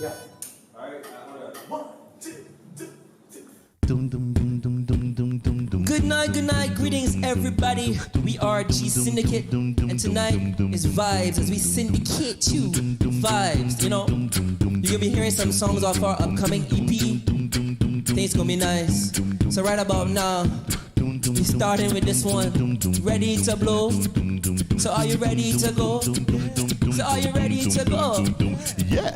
Yeah. Alright, hold on. 1, 2, 2, 2. Good night, greetings everybody. We are G-Syndicate, and tonight is vibes as we syndicate you vibes, you know. You're gonna be hearing some songs off our upcoming EP. Things gonna be nice. So right about now, we starting with this one. Ready to blow? So are you ready to go? So are you ready to go? Yeah.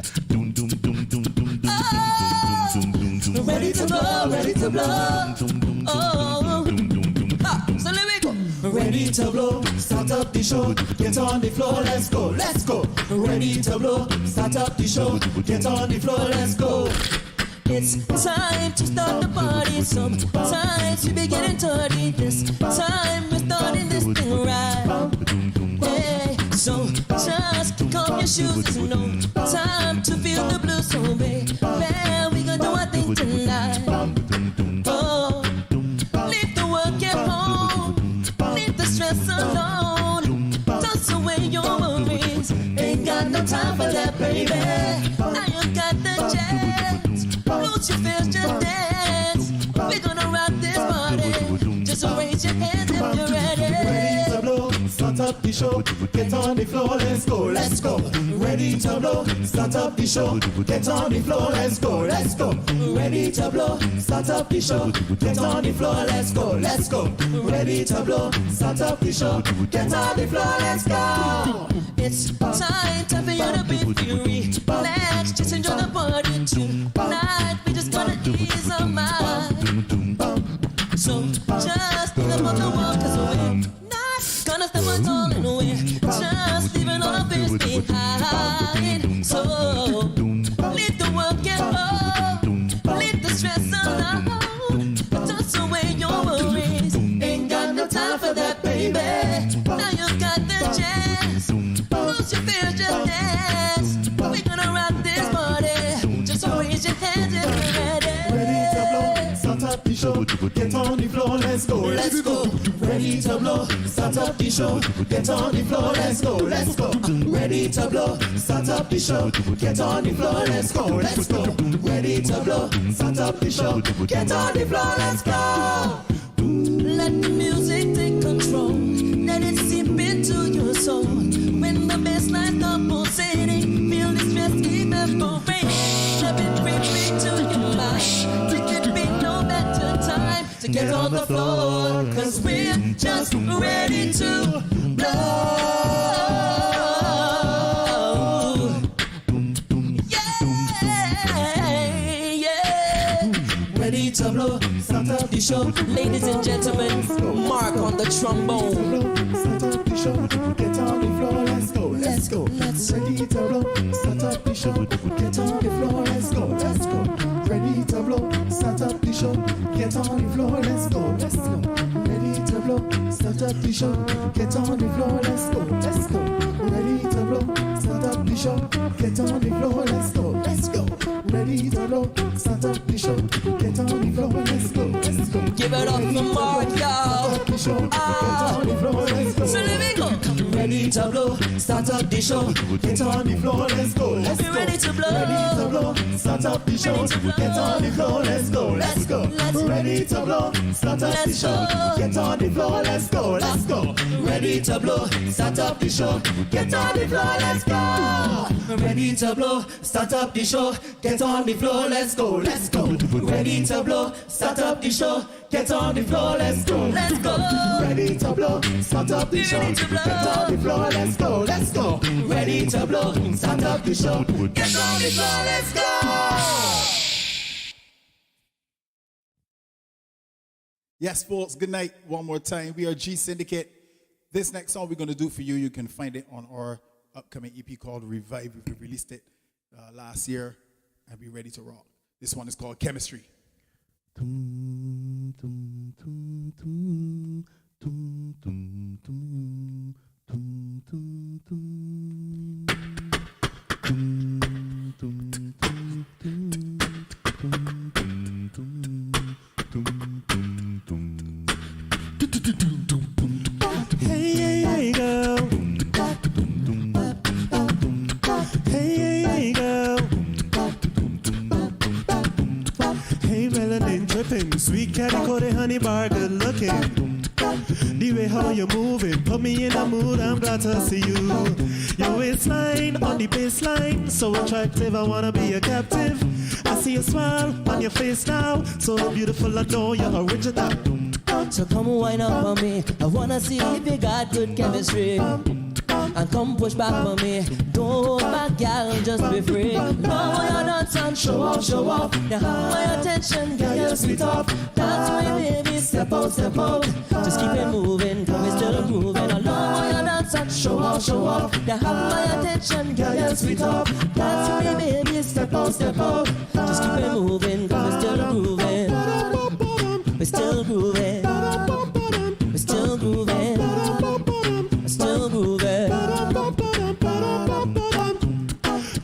Oh, ready to blow, ready to blow. Oh, so let me go. Ready to blow, start up the show, get on the floor, let's go, let's go. Ready to blow, start up the show, get on the floor, let's go. It's time to start the party. Sometimes we be getting dirty. This time we're starting this thing right. Hey, so just kick off your shoes. It's no time to feel the blues. So baby, we gonna do our thing tonight. Oh, leave the work at home, leave the stress alone. Toss away your worries. Ain't got no time for that, baby. Now you got the chance. Lose your fears, just dance. We're gonna rock this party. Just raise your hands if you're ready. Ready to blow, start up the show, get on the floor, let's go, let's go. Ready to blow, start up the show, get on the floor, let's go, let's go. Ready to blow, start up the show, get on the floor, let's go, let's go. Ready to blow, start up the show, get on the floor, let's go. It's time for you to be free. Let's just enjoy the party tonight. We just gonna ease our mind. So just think about the world, 'cause we're not gonna step on all in the way. Just leaving all our fears behind. So leave the work at home, leave the stress alone. Toss away your worries. Ain't got no time for that, baby. Now you got the chance. Lose your fear, just dance. We're gonna rock this party. Just raise your hands if you're ready. Ready to blow, start up the show, get on the floor, let's go, let's go. Ready to blow, start up the show, get on the floor, let's go, let's go. Ready to blow, start up the show, get on the floor, let's go, let's go. Ready to blow, start up the show, get on the floor, let's go. Let the music take control. Let it seep into your soul. When the bass line comes pulsating, feel the stress evaporate. Let it creep into your mind. We could be no better time to get on the floor, 'cause we're just ready to blow. Ready to blow, start up the show. Ladies and gentlemen, Mark on the trombone. Start up the show, get on the floor, let's go, let's go. Ready to blow, start up the show, get on the floor, let's go, let's go. Ready to blow, start up the show, get on the floor, let's go, let's go. Ready to blow, start up the show, get on the floor, let's go, let's go. Ready to blow, start up the show, get on the floor, let's go, let's go. Ready to blow, start up the show, get on the floor, let's go, let's go. Give it up for Mark, y'all. So let me go. Ready to blow, start up the show, get on the floor, let's go, let's go. Ready to blow. Ready to blow, start up the show, get on the floor, let's go, let's go. Ready to blow, start up the show, get on the floor, let's go, let's go. Ready to blow, start up the show, get on the floor, let's go. Ready to blow, start up the show, get on the floor, let's go, let's go. Ready to blow, start up the show, get on the floor, let's go, let's go. Ready to blow, start up the show, get on the floor, let's go, let's go. Ready to blow, start up the show, get on the floor, let's go. Yes, folks, good night one more time. We are G-Syndicate. This next song we're going to do for you, you can find it on our upcoming EP called Revive. We released it last year, and we're ready to rock. This one is called Chemistry. Hey girl, hey girl, Calico, the honey bar, good looking. The way how you moving, put me in a mood, I'm glad to see you. Your waistline on the baseline, so attractive, I wanna be a captive. I see a smile on your face now, so beautiful, I know you're original. So come wind up on me, I wanna see if you got good chemistry. And come push back for me, don't hold back, gal, just be free. No, you're not son, show off, show off. You have my attention, girl, you're sweet off. That's my baby, step out, step out. Just keep it moving, come it's still grooving. No, you're not son, show off, show off. You have my attention, girl, you're sweet off. That's my baby, step out, step out. Just keep it moving, come it's still grooving. We're still grooving. We're still grooving. We're still grooving.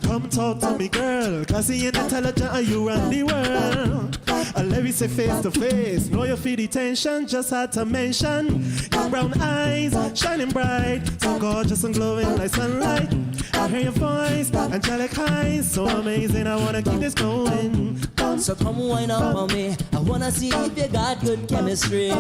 Come talk to me, girl, classy and intelligent, and you run the world. I let me say face to face, know you feel the tension, just had to mention. Your brown eyes, shining bright, so gorgeous and glowing like sunlight. I hear your voice, angelic highs, so amazing, I wanna keep this going. So come wind up on me, I wanna see if you got good chemistry.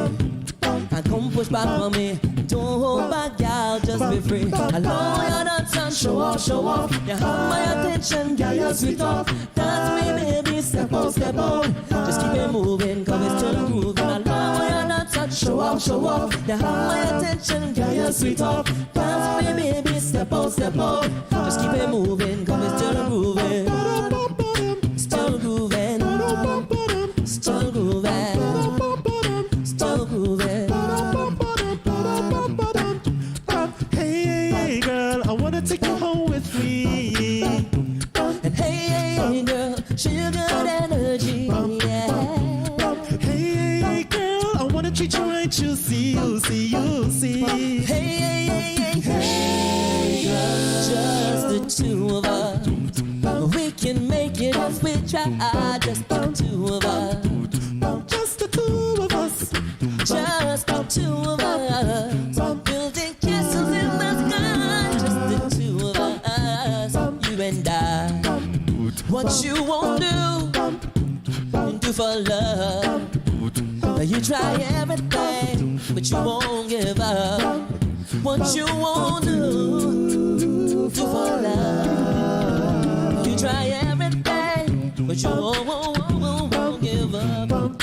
And come push back on me, don't hold back, gal, just be free. I know you're not son, show off, show off. You have my attention, gal, you're sweet off. Dance me, baby, step out, step out. Just keep it moving, cause it's still grooving. I know you're not son, show off, show off. You have my attention, gal, you're sweet off. Dance me, baby, step out, step out. Just keep it moving, cause it's still grooving. Still grooving. Still grooving. Still grooving. Hey, girl, I wanna take you home with me. And hey, girl, show you good energy, yeah. Hey, girl, I wanna treat you right, you see, you see, you see. Hey, girl, just the two of us. We can make it if we try, just the two of us. Just the two of us. Just the two of us. Building castles in the sky. Just the two of us. You and I. What you won't do for love. You try everything, but you won't give up. What you won't do for love. You try everything, but you won't give up.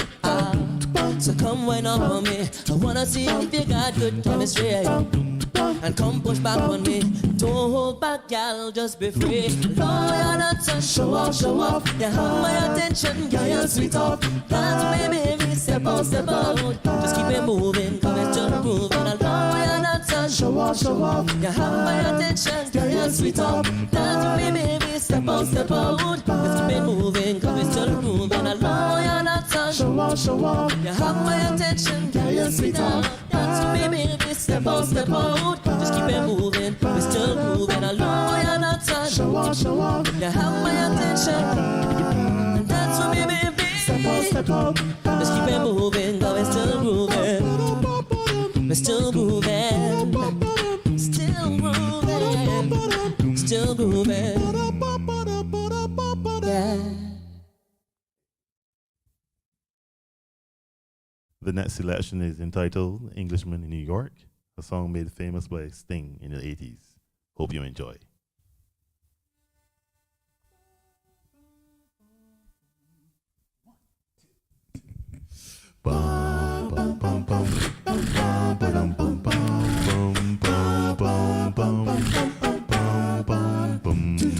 So come wind up on me, I wanna see if you got good chemistry. And come push back on me, don't hold back, gal, just be free. No, you're not son, show off, show off. You have my attention, girl, you're sweet off. Dance me, baby, step out, step out. Just keep it moving, come it's still grooving. No, you're not son, show off, show off. You have my attention, girl, you're sweet off. Dance me, baby, step out, step out. Just keep it moving, come it's still grooving. No, you're not son, Show off, show off. you have my attention, girl, you're sweet off. Dance me, baby, step out, step out. Just keep it moving, we're still moving. I know you're not son. Show off, show off. You have my attention. Dance with me, baby. Step out, step out. Just keep it moving, cause we're still grooving. We're still grooving. Still grooving. Still grooving. Yeah. The next selection is entitled Englishman in New York, a song made famous by Sting in the 80s. Hope you enjoy.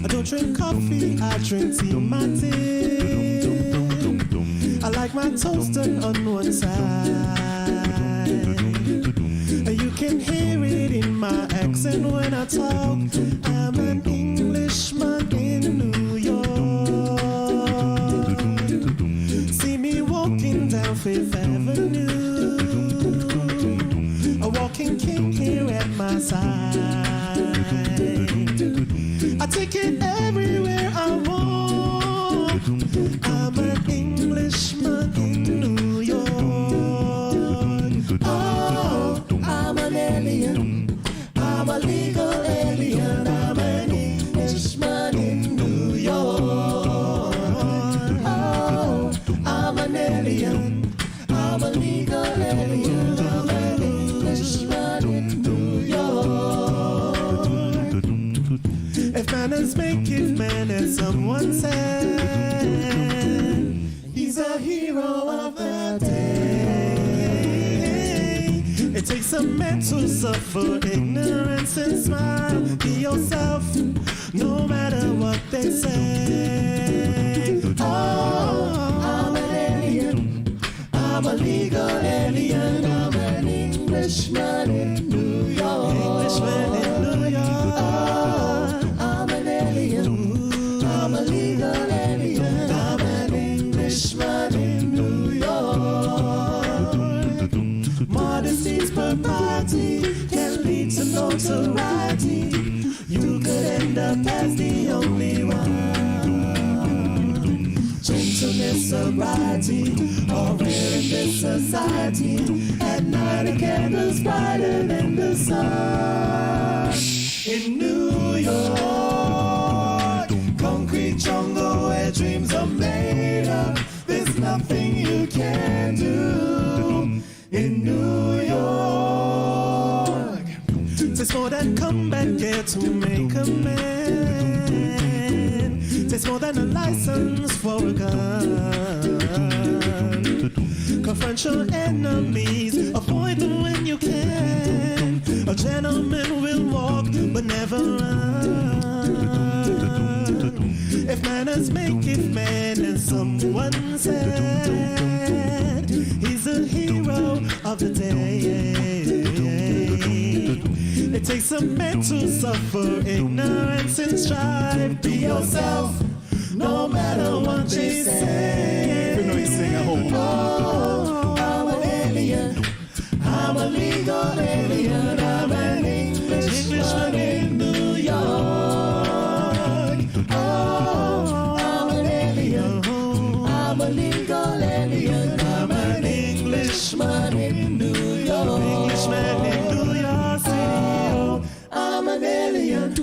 I don't drink coffee, I drink tea on my tea. I like my toaster on one side. You can hear it in my accent when I talk. I'm an Englishman in New York. See me walking down Fifth Avenue, a walking king here at my side. I take it everywhere I walk. I'm an Englishman in New York. Oh, I'm an alien. I'm a legal alien. I'm an Englishman in New York. Oh, I'm an alien. manners make it man, as someone said. He's a hero of the day. It takes a man to suffer ignorance and smile. Be yourself, no matter what they say. Oh, I'm an alien. I'm a legal alien. I'm an Englishman in New York. Englishman in New York. Oh, I'm an alien. I'm a legal alien. I'm an Englishman in New York. Modesty's propriety can lead to notoriety. You could end up as the only one. Gentleness, sobriety, all rare in this society. At night a candle's brighter than the sun. In New York, concrete jungle where dreams are made up. There's nothing you can do. In New York, takes more than combat gear to make a man. Takes more than a license for a gun. Confront your enemies, avoid them when you can. A gentleman will walk but never run. If manners make it man, and someone said he's a hero of the day. It takes a man to suffer ignorance and strive. Be yourself, no matter what they say. We know you sing at home. Oh, I'm an alien. I'm a legal alien. I'm an Englishman in New York. Oh, I'm an alien. I'm a legal alien. I'm an Englishman in New York. Englishman in New York City. I'm an alien.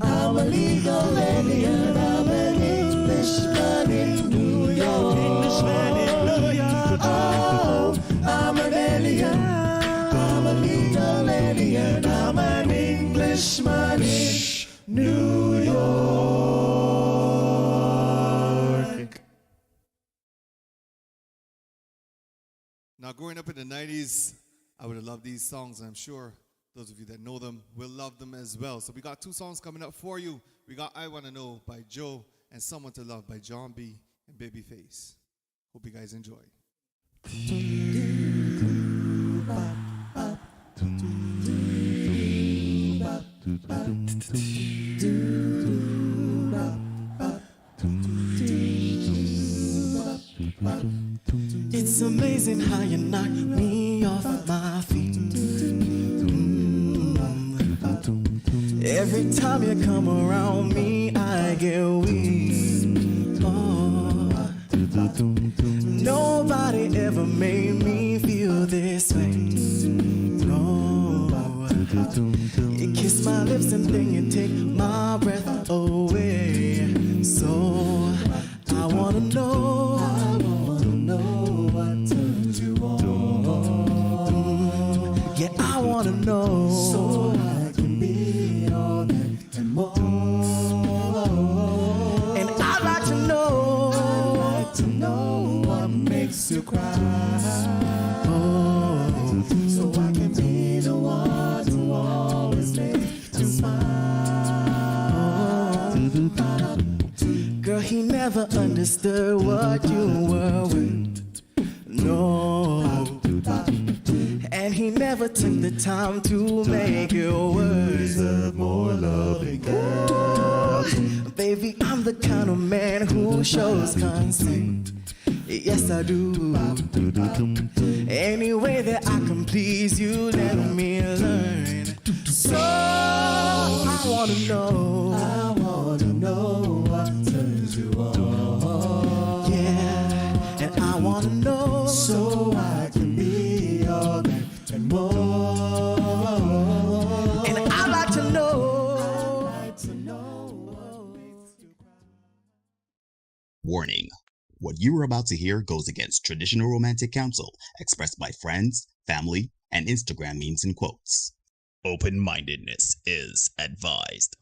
I'm a legal alien. I'm an Englishman in New York. Englishman in New York. Oh, I'm an alien. I'm a legal alien. I'm an Englishman in New York. Now, growing up in the 90s, I would have loved these songs. I'm sure those of you that know them will love them as well. So we got two songs coming up for you. We got I Wanna Know by Joe and Someone to Love by John B. and Babyface. Hope you guys enjoy. It's amazing how you knock me off my feet. Every time you come around me, I get weak. Oh. Nobody ever made me feel this way. No. You kiss my lips and then you take my breath away. So I wanna know what turns you on. Yeah, I wanna know. So I can be all that and more. And I'd like to know what makes you cry. Oh, so I can be the one to always make you smile. Girl, he never understood what you were with. No. And he never took the time to make it worse. Deserve more loving, girl. Baby, I'm the kind of man who shows consent. Yes, I do. Any way that I can please you, let me learn. So I wanna know what turns you on. Yeah, and I wanna know so I can be all that and more. And I'd like to know what makes you cry. Warning. What you are about to hear goes against traditional romantic counsel expressed by friends, family, and Instagram memes and quotes. Open-mindedness is advised.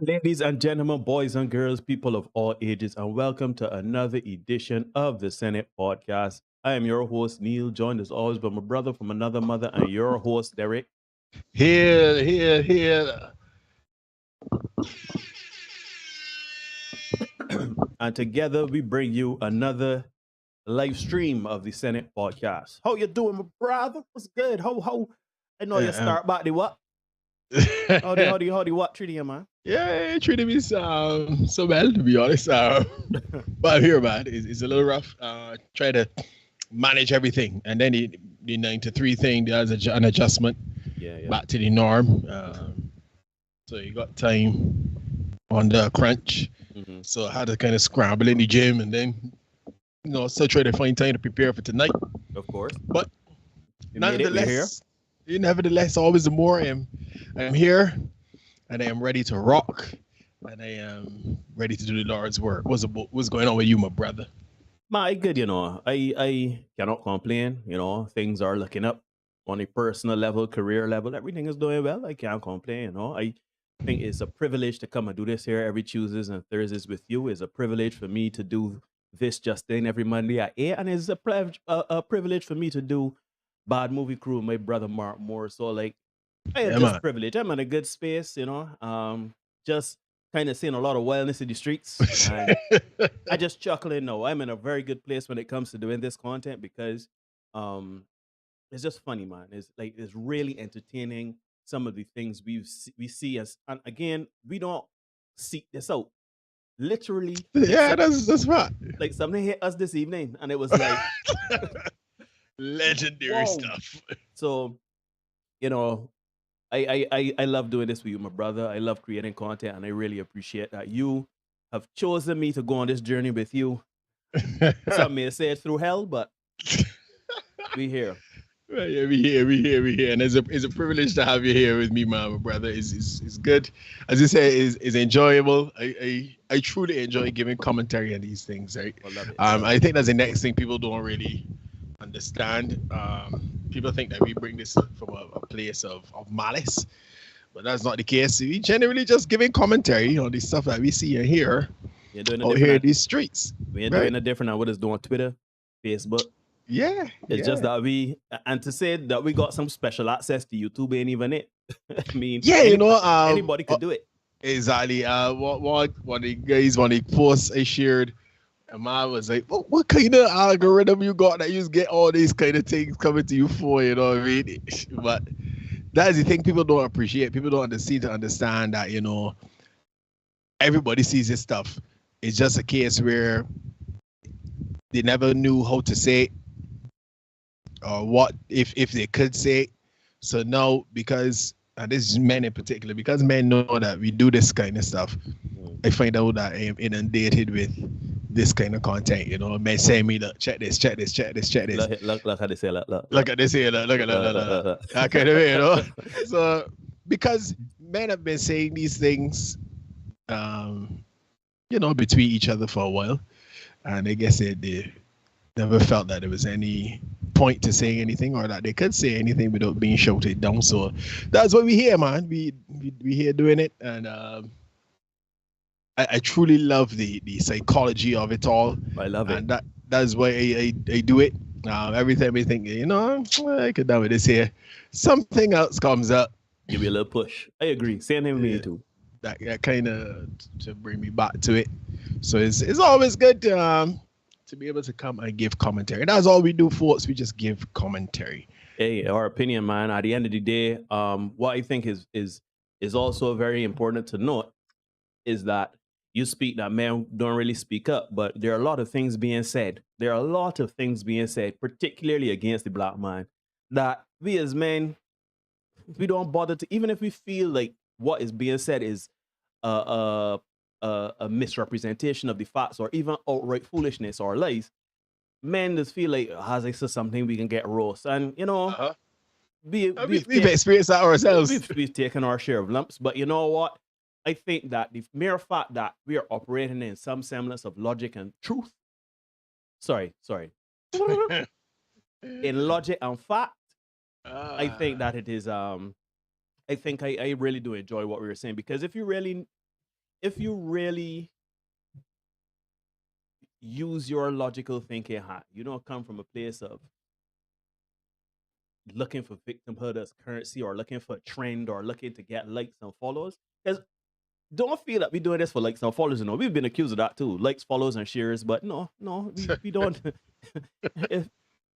Ladies and gentlemen, boys and girls, people of all ages, and welcome to another edition of the Senate Podcast. I am your host, Neil, joined as always by my brother from another mother and your host, Derek. Here. And together we bring you another live stream of the Senate Podcast. How you doing, my brother? What's good? How? I know you start back the what? How the what treating you, man? Yeah, it treated me so well, to be honest. But I'm here, man. It's a little rough. Try to manage everything, and then the 9 to 3 thing, there's an adjustment back to the norm. So you got time on the crunch. Mm-hmm. So I had to kind of scramble in the gym, and then still try to find time to prepare for tonight. Of course, but nevertheless, always the more I'm here. And I am ready to rock, and I am ready to do the Lord's work. What's going on with you, my brother? My good, I cannot complain. Things are looking up on a personal level, career level. Everything is doing well. I can't complain. I think it's a privilege to come and do this here every Tuesdays and Thursdays with you. It's a privilege for me to do this just in every Monday at 8, and it's a privilege for me to do Bad Movie Crew with my brother Mark Moore. So I am just privileged. I'm in a good space, just kind of seeing a lot of wildness in the streets. And I just chuckling. No, I'm in a very good place when it comes to doing this content because it's just funny, man. It's really entertaining. Some of the things we see as, and again, we don't seek this out. Literally, that's right. Like something hit us this evening, and it was like legendary stuff. So, I love doing this with you, my brother. I love creating content, and I really appreciate that you have chosen me to go on this journey with you. Some may say it's through hell, but we here. Well, yeah, we here, and it's a privilege to have you here with me, my brother. It's good. As you say, it's enjoyable. I truly enjoy giving commentary on these things. Right? I think that's the next thing people don't really understand. People think that we bring this from a place of malice, but that's not the case. We generally just giving commentary on the stuff that we see and hear out here in these streets. We ain't doing it different than what it's doing on Twitter, Facebook. Yeah. It's just that and to say that we got some special access to YouTube ain't even it. I mean, anybody could do it. Exactly. One of the guys, one of the posts I shared, and I was like, what kind of algorithm you got that you get all these kind of things coming to you for, you know what I mean? But that's the thing people don't appreciate. People don't seem to understand that, everybody sees this stuff. It's just a case where they never knew how to say it or what, if they could say it. So now, because, and this is men in particular, because men know that we do this kind of stuff, I find out that I am inundated with this kind of content, men say me, look, check this. Look how they say that. Look at this here, look at that. That kind of way, So, because men have been saying these things, between each other for a while, and I guess they never felt that there was any point to saying anything or that they could say anything without being shouted down. So that's what we hear, man. We here doing it, and I truly love the psychology of it all. I love it, and that's why I do it. Every time I think, I could do with this here, something else comes up. Give you a little push. I agree. Same thing with me too. That kind of to bring me back to it. So it's always good to be able to come and give commentary. That's all we do, folks. We just give commentary. Hey, our opinion, man. At the end of the day, what I think is also very important to note is that you speak that men don't really speak up, but there are a lot of things being said. Particularly against the black man, that we as men, we don't bother to, even if we feel like what is being said is a misrepresentation of the facts or even outright foolishness or lies, men just feel like, as I said something, we can get roast. And, we've experienced that ourselves. We've taken our share of lumps, but you know what? I think that the mere fact that we are operating in some semblance of logic and truth, in logic and fact, I think that it is, I think I really do enjoy what we were saying, because if you really if you really use your logical thinking hat, you don't come from a place of looking for victimhood as currency or looking for a trend or looking to get likes and follows. Because don't feel like we're doing this for likes and follows. You know, we've been accused of that too, likes, follows, and shares. But no, we don't. If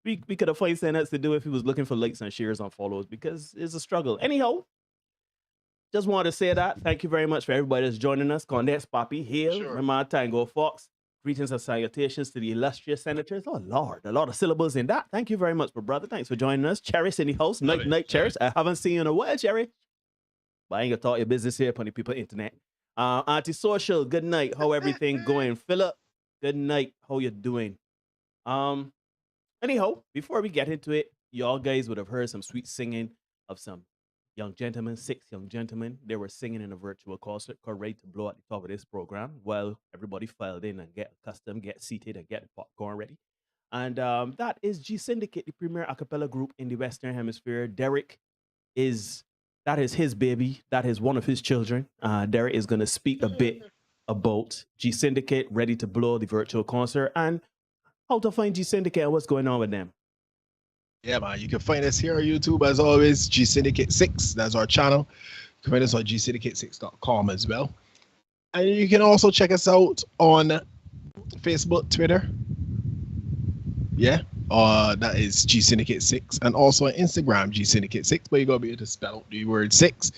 we could have found something else to do if he was looking for likes and shares and follows, because it's a struggle. Anyhow, just wanted to say that. Thank you very much for everybody that's joining us. Condex Papi, Hale, Rema, Tango, Fox. Greetings and salutations to the illustrious senators. Oh, Lord, a lot of syllables in that. Thank you very much, my brother. Thanks for joining us. Cherish in the house. Night, Cherish. I haven't seen you in a while, Cherish. But I ain't gonna talk your business here upon the people internet. Antisocial, good night. How everything going? Philip, good night. How you doing? Anyhow, before we get into it, y'all guys would have heard some sweet singing of some young gentlemen, 6 young gentlemen. They were singing in a virtual concert called Ready to Blow at the top of this program while everybody filed in and get accustomed, get seated, and get the popcorn ready. And that is G-Syndicate, the premier acapella group in the Western Hemisphere. Derek that is his baby. That is one of his children. Derek is going to speak a bit about G-Syndicate, Ready to Blow, the virtual concert, and how to find G-Syndicate and what's going on with them. Yeah, man. You can find us here on YouTube as always, G-Syndicate 6. That's our channel. You can find us on gsyndicate6.com as well. And you can also check us out on Facebook, Twitter. Yeah. That is G-Syndicate 6. And also on Instagram, G-Syndicate 6. But you got to be able to spell out the word 6.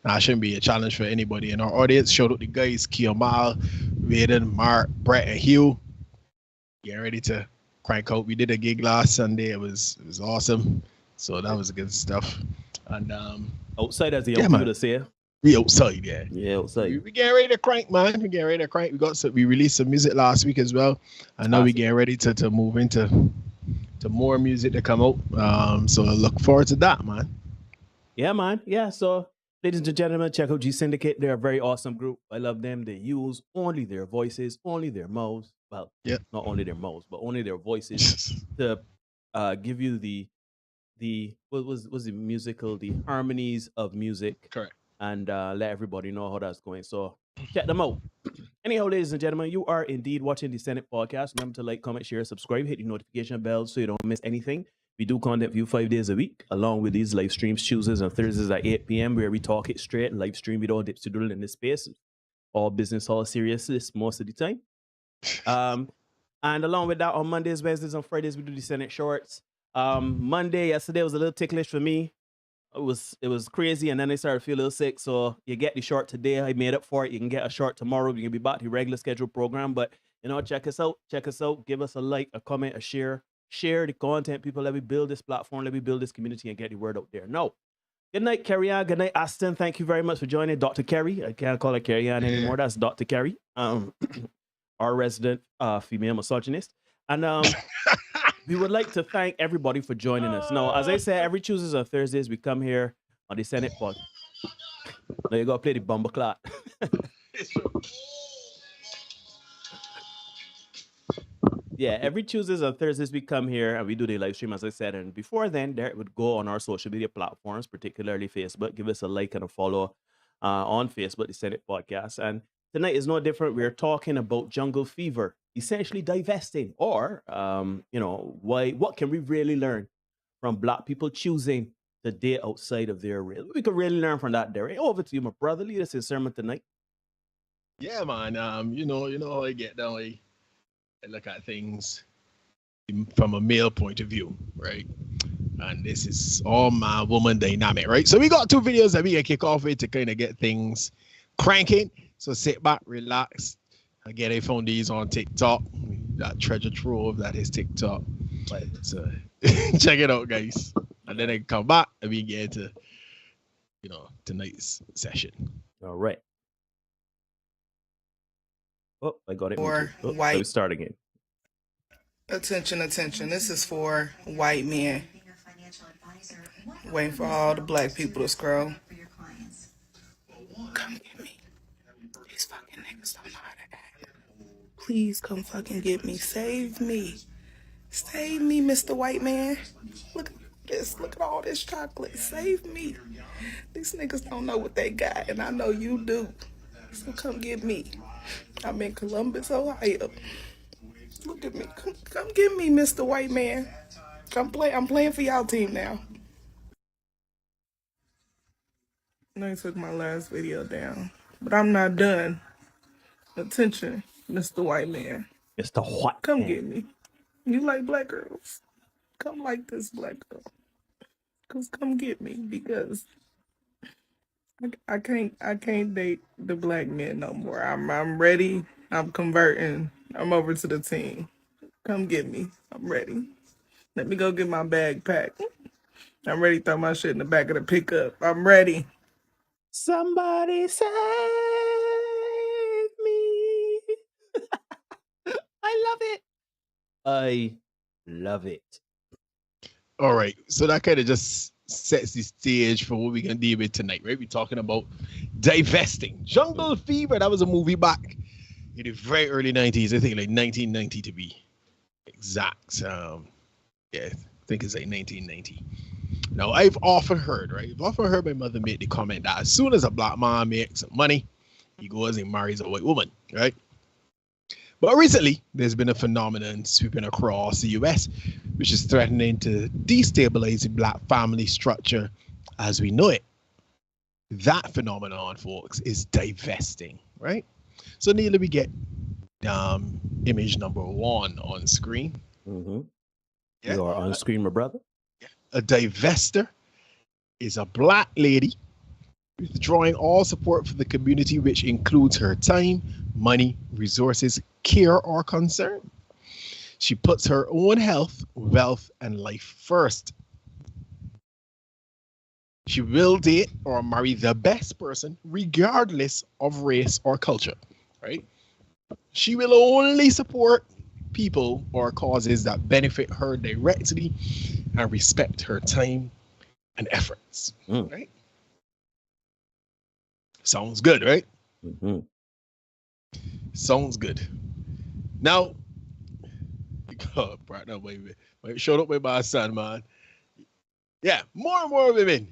That shouldn't be a challenge for anybody in our audience. Shout out the guys, Kiomal, Vaden, Mark, Brett, and Hugh. Getting ready to crank out. We did a gig last Sunday. It was awesome. So that was good stuff. And outside, as the young people say. We outside, yeah. Yeah, outside. We getting ready to crank, man. We getting ready to crank. We released some music last week as well. And now we getting ready to move into more music to come out. So I look forward to that, man. Yeah, man. Yeah. So ladies and gentlemen, check out G-Syndicate. They're a very awesome group. I love them. They use only their voices, only their mouths. Well, not only their mouths, but only their voices to give you the what was the musical, the harmonies of music. Correct. And let everybody know how that's going. So check them out. Anyhow, ladies and gentlemen, you are indeed watching the Senate podcast. Remember to like, comment, share, subscribe, hit the notification bell so you don't miss anything. We do content for you 5 days a week, along with these live streams Tuesdays and Thursdays at 8 p.m. where we talk it straight, live stream. We don't dipsy doodle in this space. All business, all seriousness most of the time. And along with that, on Mondays, Wednesdays, and Fridays, we do the Senate shorts. Yesterday was a little ticklish for me. It was crazy, and then I started to feel a little sick. So you get the short today. I made up for it. You can get a short tomorrow. You can be back to the regular scheduled program. But check us out. Give us a like, a comment, a share. Share the content, people. Let me build this platform. Let me build this community and get the word out there. No. Good night, Carrie Ann. Good night, Aston. Thank you very much for joining, Dr. Kerry. I can't call her Carrie Ann anymore. That's Dr. Kerry. Our resident female misogynist. And we would like to thank everybody for joining us. Now, as I said, every Tuesdays and Thursdays, we come here on the Senate pod. Now you got to play the bumper clock. Yeah, every Tuesdays and Thursdays, we come here and we do the live stream, as I said. And before then, Derek would go on our social media platforms, particularly Facebook. Give us a like and a follow on Facebook, the Senate podcast. And tonight is no different. We're talking about jungle fever, essentially divesting, or what can we really learn from Black people choosing to date outside of their race? We could really learn from that, Derek. Over to you, my brother. Lead us in sermon tonight. Yeah, man. You know how I get down. I look at things from a male point of view, right? And this is all my woman dynamic, right? So we got 2 videos that we can kick off with to kind of get things cranking. So sit back, relax. Again, I found these on TikTok. That treasure trove that is TikTok. So check it out, guys. And then I come back and we get into, tonight's session. All right. Oh, I got it. For white. Let me start again. Attention. This is for white men. Waiting for all the Black people to scroll. Come get me. These fucking niggas don't know how to act. Please come fucking get me. Save me. Save me, Mr. White Man. Look at this. Look at all this chocolate. Save me. These niggas don't know what they got, and I know you do. So come get me. I'm in Columbus, Ohio. Look at me. Come get me, Mr. White Man. I'm playing for y'all team now. I took my last video down, but I'm not done. Attention, Mr. White Man. Mr. White Come Man. get me. You like black girls? Come like this black girl. Cause come get me because I can't date the black men no more. I'm ready. I'm converting. I'm over to the team. Come get me. I'm ready. Let me go get my bag packed. I'm ready to throw my shit in the back of the pickup. I'm ready. Somebody save me. I love it. I love it. All right, so that kind of just sets the stage for what we're gonna deal with tonight, right? We're talking about divesting. Jungle Fever, that was a movie back in the very early 90s. I think like 1990 to be exact. Yeah, I think it's like 1990. Now, I've often heard my mother make the comment that as soon as a black man makes some money, he goes and marries a white woman, right? But recently, there's been a phenomenon sweeping across the US, which is threatening to destabilize the black family structure as we know it. That phenomenon, folks, is divesting, right? So, Neil, we get image number 1 on screen. Mm-hmm. Yeah. You are on screen, my brother. A divester is a black lady withdrawing all support for the community, which includes her time, money, resources, care, or concern. She puts her own health, wealth, and life first. She will date or marry the best person, regardless of race or culture, right? She will only support people or causes that benefit her directly and respect her time and efforts, right? Sounds good, right? Mm-hmm. Sounds good. Now, God, brought that way, showed up with my son, man. Yeah, more and more women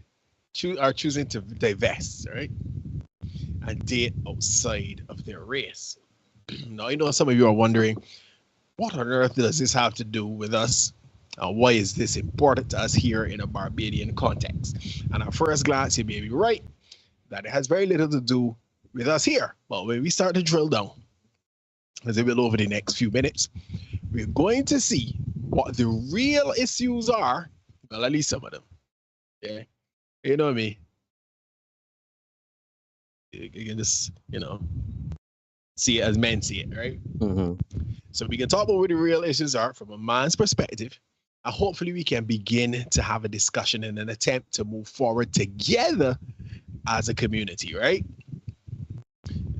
are choosing to divest, right? And date outside of their race. Now, I know some of you are wondering, what on earth does this have to do with us? Why is this important to us here in a Barbadian context? And at first glance, you may be right that it has very little to do with us here. But when we start to drill down, as we will over the next few minutes, we're going to see what the real issues are. Well, at least some of them. Yeah. You know what I mean? You can just, see it as men see it, right? Mm-hmm. So we can talk about what the real issues are from a man's perspective. And hopefully we can begin to have a discussion in an attempt to move forward together as a community, right?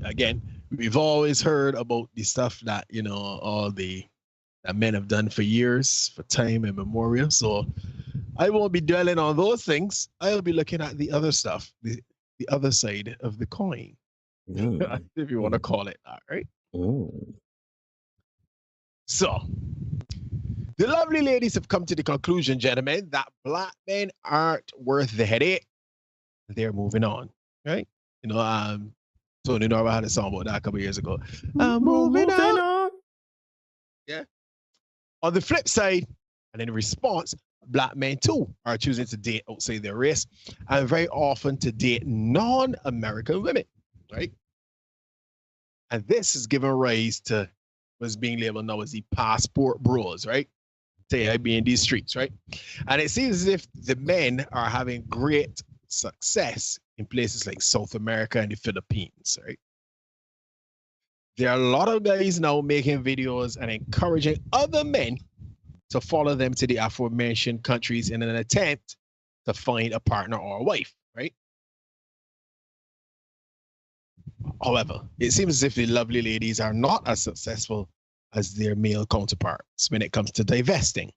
Again, we've always heard about the stuff that, that men have done for years, for time immemorial. So I won't be dwelling on those things. I'll be looking at the other stuff, the other side of the coin, if you want to call it that, right? So, the lovely ladies have come to the conclusion, gentlemen, that black men aren't worth the headache. They're moving on, right? Tony Norma had a song about that a couple years ago. Moving on. Yeah. On the flip side, and in response, black men too are choosing to date outside their race, and very often to date non-American women, right? And this has given rise to what's being labeled now as the passport bros, right? Say I be in these streets, right? And it seems as if the men are having great success in places like South America and the Philippines, right? There are a lot of guys now making videos and encouraging other men to follow them to the aforementioned countries in an attempt to find a partner or a wife, right? However, it seems as if the lovely ladies are not as successful as their male counterparts when it comes to divesting.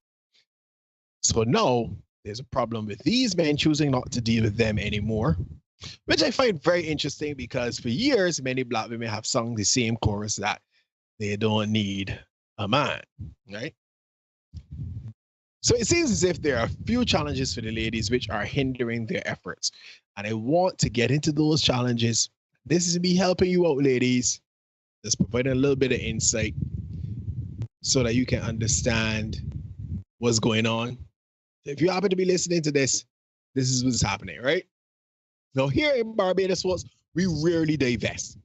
So now there's a problem with these men choosing not to deal with them anymore, which I find very interesting because for years, many black women have sung the same chorus that they don't need a man, right? So it seems as if there are a few challenges for the ladies which are hindering their efforts. And I want to get into those challenges This is me helping you out, ladies. Just providing a little bit of insight so that you can understand what's going on. If you happen to be listening to this, this is what's happening, right? Now, here in Barbados, we rarely divest.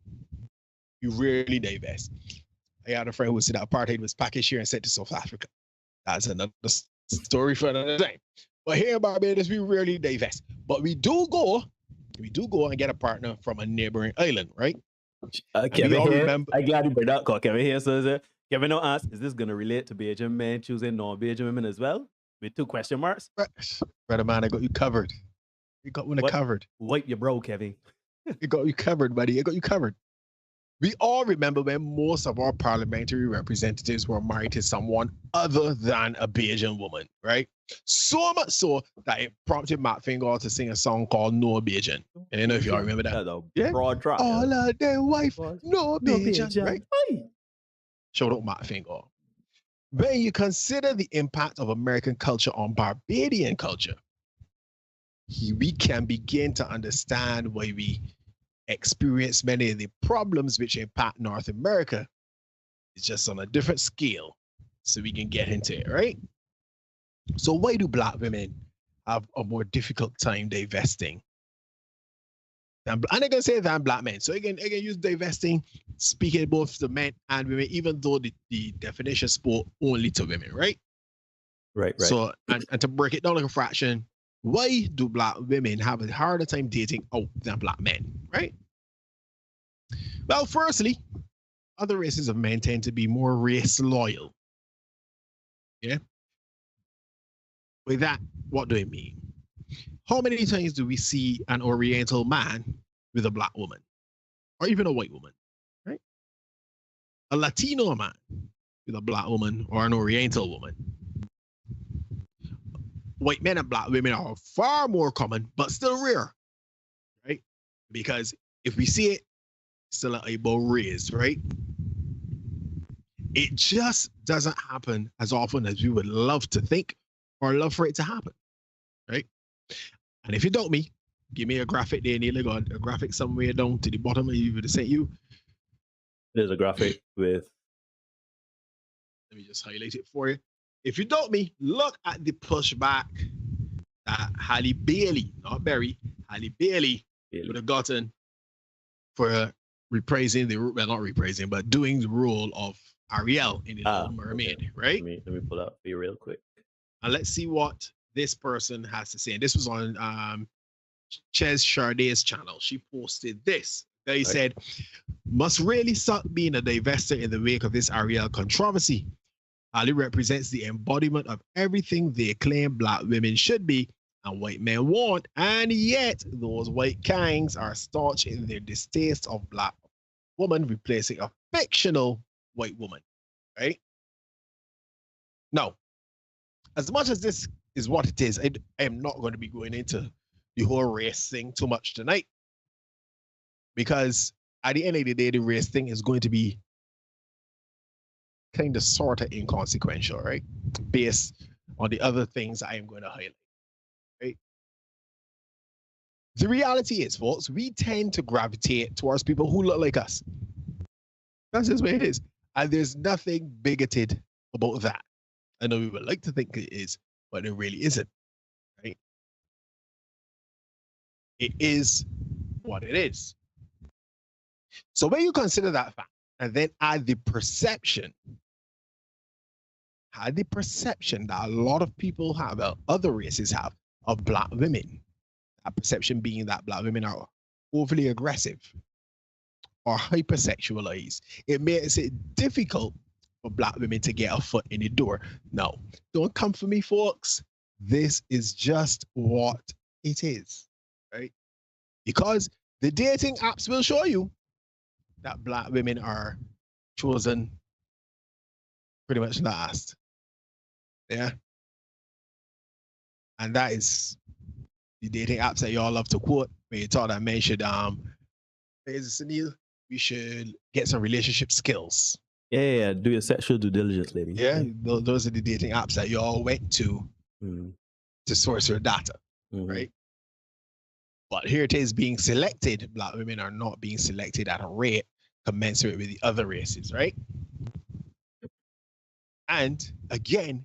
We rarely divest. I had a friend who said that apartheid was packaged here and sent to South Africa. That's another story for another time. But here in Barbados, we rarely divest. But we do go and get a partner from a neighboring island, right? Kevin here, I'm glad you brought that call. Kevin here says, Kevin now asks, is this going to relate to Bajan men choosing non-Bajan women as well? With 2 question marks? Brother man, I got you covered. You got one covered. Wipe your bro, Kevin. I got you covered, buddy. I got you covered. We all remember when most of our parliamentary representatives were married to someone other than a Bajan woman, right? So much so that it prompted Matt Finger to sing a song called No Bajan. And I don't know if y'all remember that. Yeah. Broad drop. All of their wife, no Bajan, right? Shout out Matt Finger. When you consider the impact of American culture on Barbadian culture, we can begin to understand why we experience many of the problems which impact North America. It's just on a different scale, so we can get into it, right? So why do Black women have a more difficult time divesting? And I'm going to say than Black men. So again, use divesting, speaking both to men and women, even though the definition spoke only to women, right? Right. So, and to break it down like a fraction, why do Black women have a harder time dating out than Black men, right? Well, firstly, other races of men tend to be more race loyal. Yeah? With that, what do I mean? How many times do we see an Oriental man with a Black woman? Or even a white woman, right? A Latino man with a Black woman or an Oriental woman. White men and Black women are far more common, but still rare, right? Because if we see it, still an eyebrow raised, right? It just doesn't happen as often as we would love to think or love for it to happen, right? And if you doubt me, give me a graphic there, Neil. Got a graphic somewhere down to the bottom of you would have sent you. There's a graphic with. Let me just highlight it for you. If you doubt me, look at the pushback that Halle Bailey, not Berry, Halle Bailey would have gotten for reprising not reprising, but doing the role of Ariel in The Little Mermaid, right? Let me pull up for you real quick. And let's see what this person has to say. And this was on Ches Charday's channel. She posted this. They said, must really suck being a divester in the wake of this Ariel controversy. Ali represents the embodiment of everything they claim Black women should be and white men want, and yet those white kinds are staunch in their distaste of Black woman replacing a fictional white woman, right? Now, as much as this is what it is, I am not going to be going into the whole race thing too much tonight, because at the end of the day, the race thing is going to be kind of sort of inconsequential, right? Based on the other things I am going to highlight, right? The reality is, folks, we tend to gravitate towards people who look like us. That's just what it is. And there's nothing bigoted about that. I know we would like to think it is, but it really isn't, right? It is what it is. So when you consider that fact, and then add the perception that a lot of people have, other races have, of Black women. That perception being that Black women are overly aggressive or hypersexualized. It makes it difficult for Black women to get a foot in the door. No, don't come for me, folks. This is just what it is, right? Because the dating apps will show you that Black women are chosen pretty much last. Yeah. And that is the dating apps that y'all love to quote when you thought that men should Sunil, we should get some relationship skills. Yeah, do your sexual due diligence, ladies. Yeah, those are the dating apps that y'all went to source your data, right? But here it is being selected. Black women are not being selected at a rate commensurate with the other races, right? And again,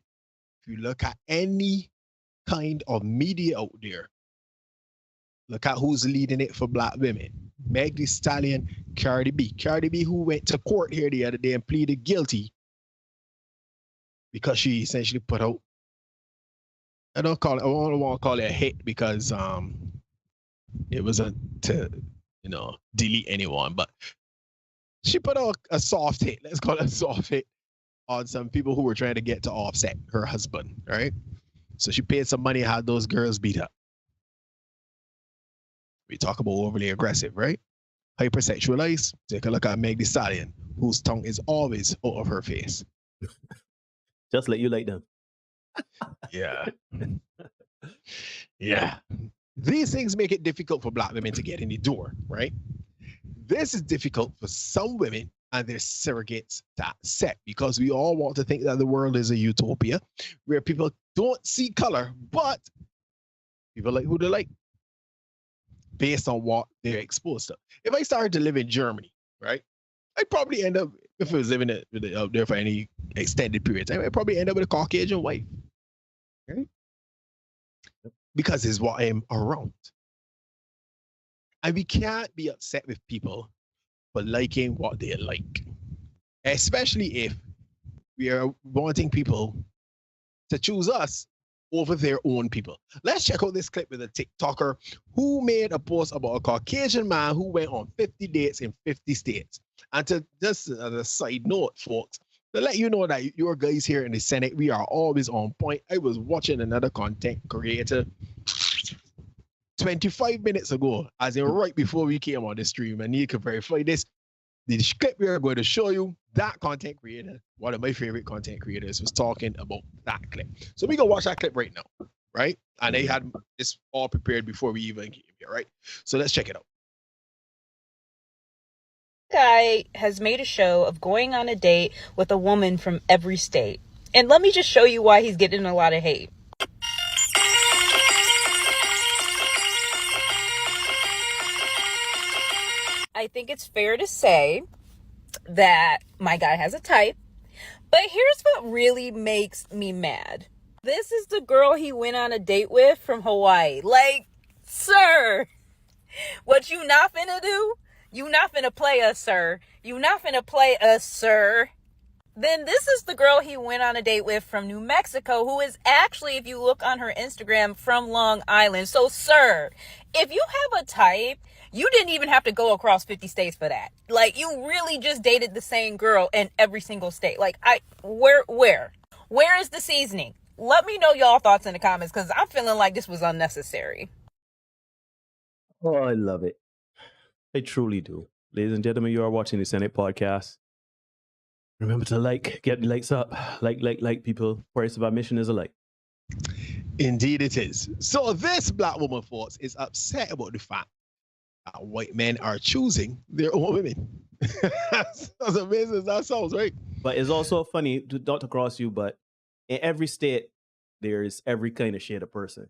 if you look at any kind of media out there, look at who's leading it for black women. Meg Thee Stallion, Cardi B. Cardi B, who went to court here the other day and pleaded guilty because she essentially put out, I don't want to call it a hit because it wasn't to, delete anyone, but she put out a soft hit, let's call it a soft hit, on some people who were trying to get to Offset, her husband, right? So she paid some money, had those girls beat up. We talk about overly aggressive, right? Hypersexualized. Take a look at Meg Thee Stallion, whose tongue is always out of her face. Just let you like them. Yeah. Yeah. These things make it difficult for black women to get in the door, right? This is difficult for some women and their surrogates to accept because we all want to think that the world is a utopia where people don't see color, but people like who they like based on what they're exposed to. If I started to live in Germany, right, I'd probably end up, if I was living out there for any extended periods, I'd probably end up with a Caucasian wife, right? Because it's what I'm around. And we can't be upset with people for liking what they like, especially if we are wanting people to choose us over their own people. Let's check out this clip with a TikToker who made a post about a Caucasian man who went on 50 dates in 50 states. And to just as a side note, folks, to let you know that your guys here in the Senate, we are always on point. I was watching another content creator 25 minutes ago, as in right before we came on the stream, and you can verify this. The clip we are going to show you, that content creator, one of my favorite content creators, was talking about that clip. So we gonna watch that clip right now, right? And they had this all prepared before we even came here, right? So let's check it out. Guy has made a show of going on a date with a woman from every state. And let me just show you why he's getting a lot of hate. I think it's fair to say that my guy has a type, but here's what really makes me mad. This is the girl he went on a date with from Hawaii. Like, sir, what you not finna do? You not finna play us, sir. You not finna play us, sir. Then this is the girl he went on a date with from New Mexico, who is actually, if you look on her Instagram, from Long Island. So, sir, if you have a type, you didn't even have to go across 50 states for that. Like, you really just dated the same girl in every single state. Like, where is the seasoning? Let me know y'all thoughts in the comments, because I'm feeling like this was unnecessary. Oh, I love it. I truly do. Ladies and gentlemen, you are watching the Senate podcast. Remember to get the likes up. Like people. Price of admission is a like. Indeed it is. So this black woman, folks, is upset about the fact that white men are choosing their own women. As amazing as that sounds, right? But it's also funny, not to cross you, but in every state, there is every kind of shade of person.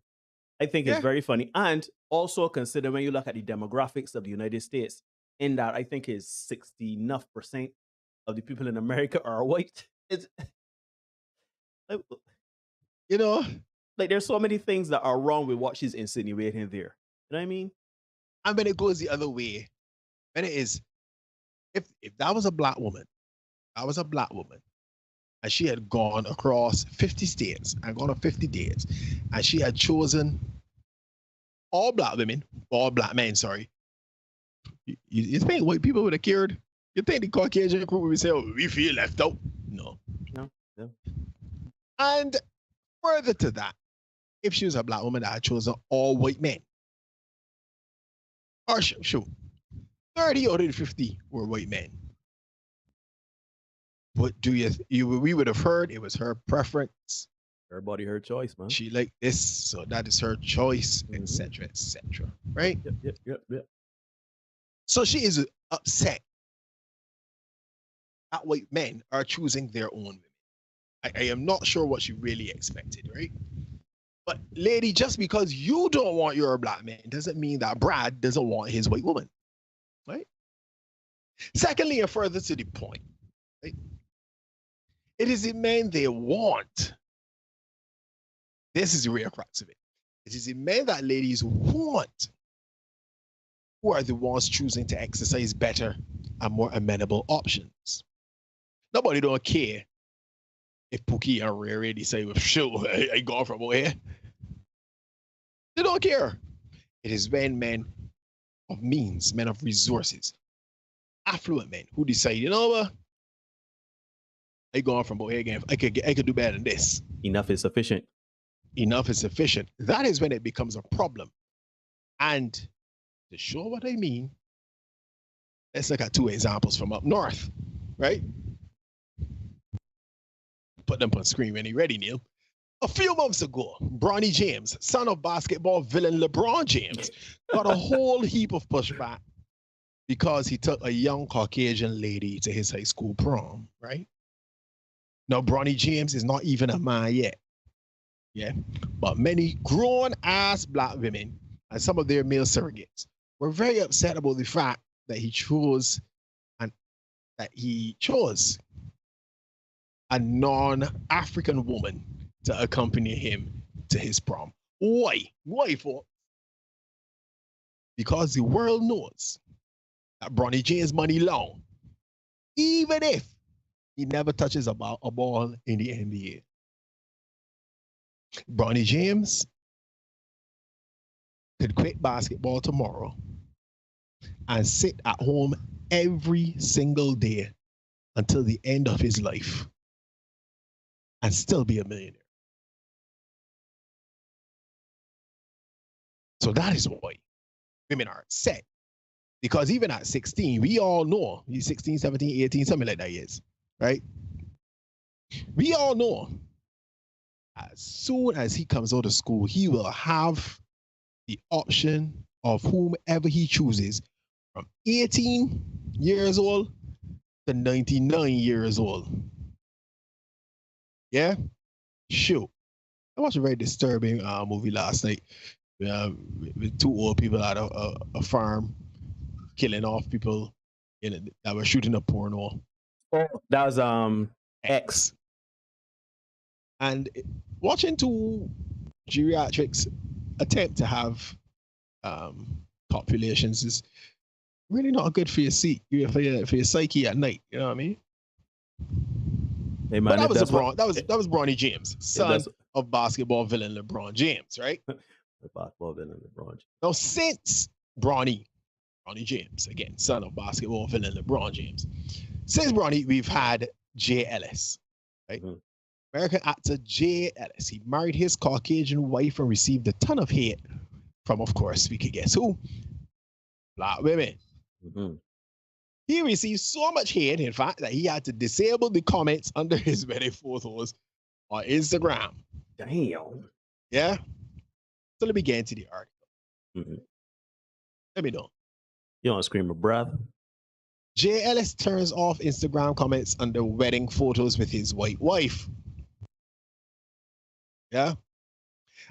I think it's very funny. And also consider when you look at the demographics of the United States, in that I think is 60% of the people in America are white. It's, like there's so many things that are wrong with what she's insinuating there. You know what I mean? And when it goes the other way, when it is, if that was a black woman, and she had gone across 50 states and gone on 50 dates, and she had chosen all black men, sorry. You think white people would have cared? You think the Caucasian group would say, oh, we feel left out? No. And further to that, if she was a black woman that had chosen all white men, or shoot, 30 out of the 50 were white men. What do we would have heard it was her preference. Her body, her choice, man. She liked this, so that is her choice, etc., right? Yep. So she is upset that white men are choosing their own women. I am not sure what she really expected, right? But lady, just because you don't want your black man doesn't mean that Brad doesn't want his white woman, right? Secondly, and further to the point, right? It is the men they want. This is the real crux of it. It is the men that ladies want who are the ones choosing to exercise better and more amenable options. Nobody don't care if Pookie and Ray Ray decide, sure, I go from over here. They don't care. It is when men of means, men of resources, affluent men who decide, you know what? I go from over here again. I could do better than this. Enough is sufficient. Enough is sufficient. That is when it becomes a problem. And to show what I mean, let's look at two examples from up north, right? Put them on screen when you're ready, Neil. A few months ago, Bronny James, son of basketball villain LeBron James, got a whole heap of pushback because he took a young Caucasian lady to his high school prom, right? Now, Bronny James is not even a man yet, yeah? But many grown-ass black women and some of their male surrogates were very upset about the fact that he chose a non-African woman to accompany him to his prom. Why? Why for? Because the world knows that Bronny James money long, even if he never touches a ball in the NBA. Bronny James could quit basketball tomorrow and sit at home every single day until the end of his life and still be a millionaire. So that is why women are upset. Because even at 16, we all know, he's 16, 17, 18, something like that he is, right? We all know as soon as he comes out of school, he will have the option of whomever he chooses from 18 years old to 99 years old. Yeah? Sure. I watched a very disturbing movie last night with two old people at a farm killing off people that were shooting a porno. That was X. And watching two geriatrics attempt to have populations is really not good for your for your psyche at night. You know what I mean? Hey man, but that was Bronny James, son of basketball villain LeBron James, right? The basketball villain LeBron James. Now, since Bronny James, again, son of basketball villain LeBron James, since Bronny, we've had Jay Ellis, right? Mm-hmm. American actor Jay Ellis. He married his Caucasian wife and received a ton of hate from, of course, we could guess who? Black women. Mm-hmm. He received so much hate, in fact, that he had to disable the comments under his wedding photos on Instagram. Damn. Yeah? So let me get into the article. Mm-hmm. Let me know. You want to scream a breath? Jay Ellis turns off Instagram comments under wedding photos with his white wife. Yeah?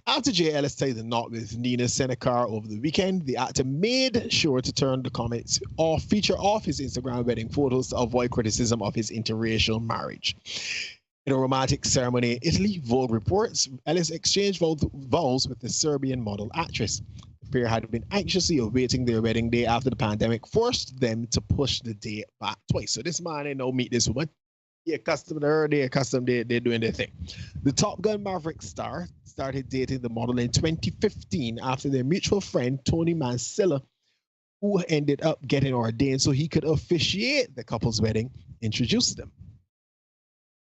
After Jay Ellis tied the knot with Nina Senecar over the weekend, the actor made sure to turn the comments off, feature off his Instagram wedding photos to avoid criticism of his interracial marriage. In a romantic ceremony in Italy, Vogue reports Ellis exchanged vows with the Serbian model actress. The pair had been anxiously awaiting their wedding day after the pandemic forced them to push the date back twice. So this man ain't no meet this woman. He accustomed to her, they're doing their thing. The Top Gun Maverick star started dating the model in 2015 after their mutual friend, Tony Mancilla, who ended up getting ordained so he could officiate the couple's wedding, introduced them.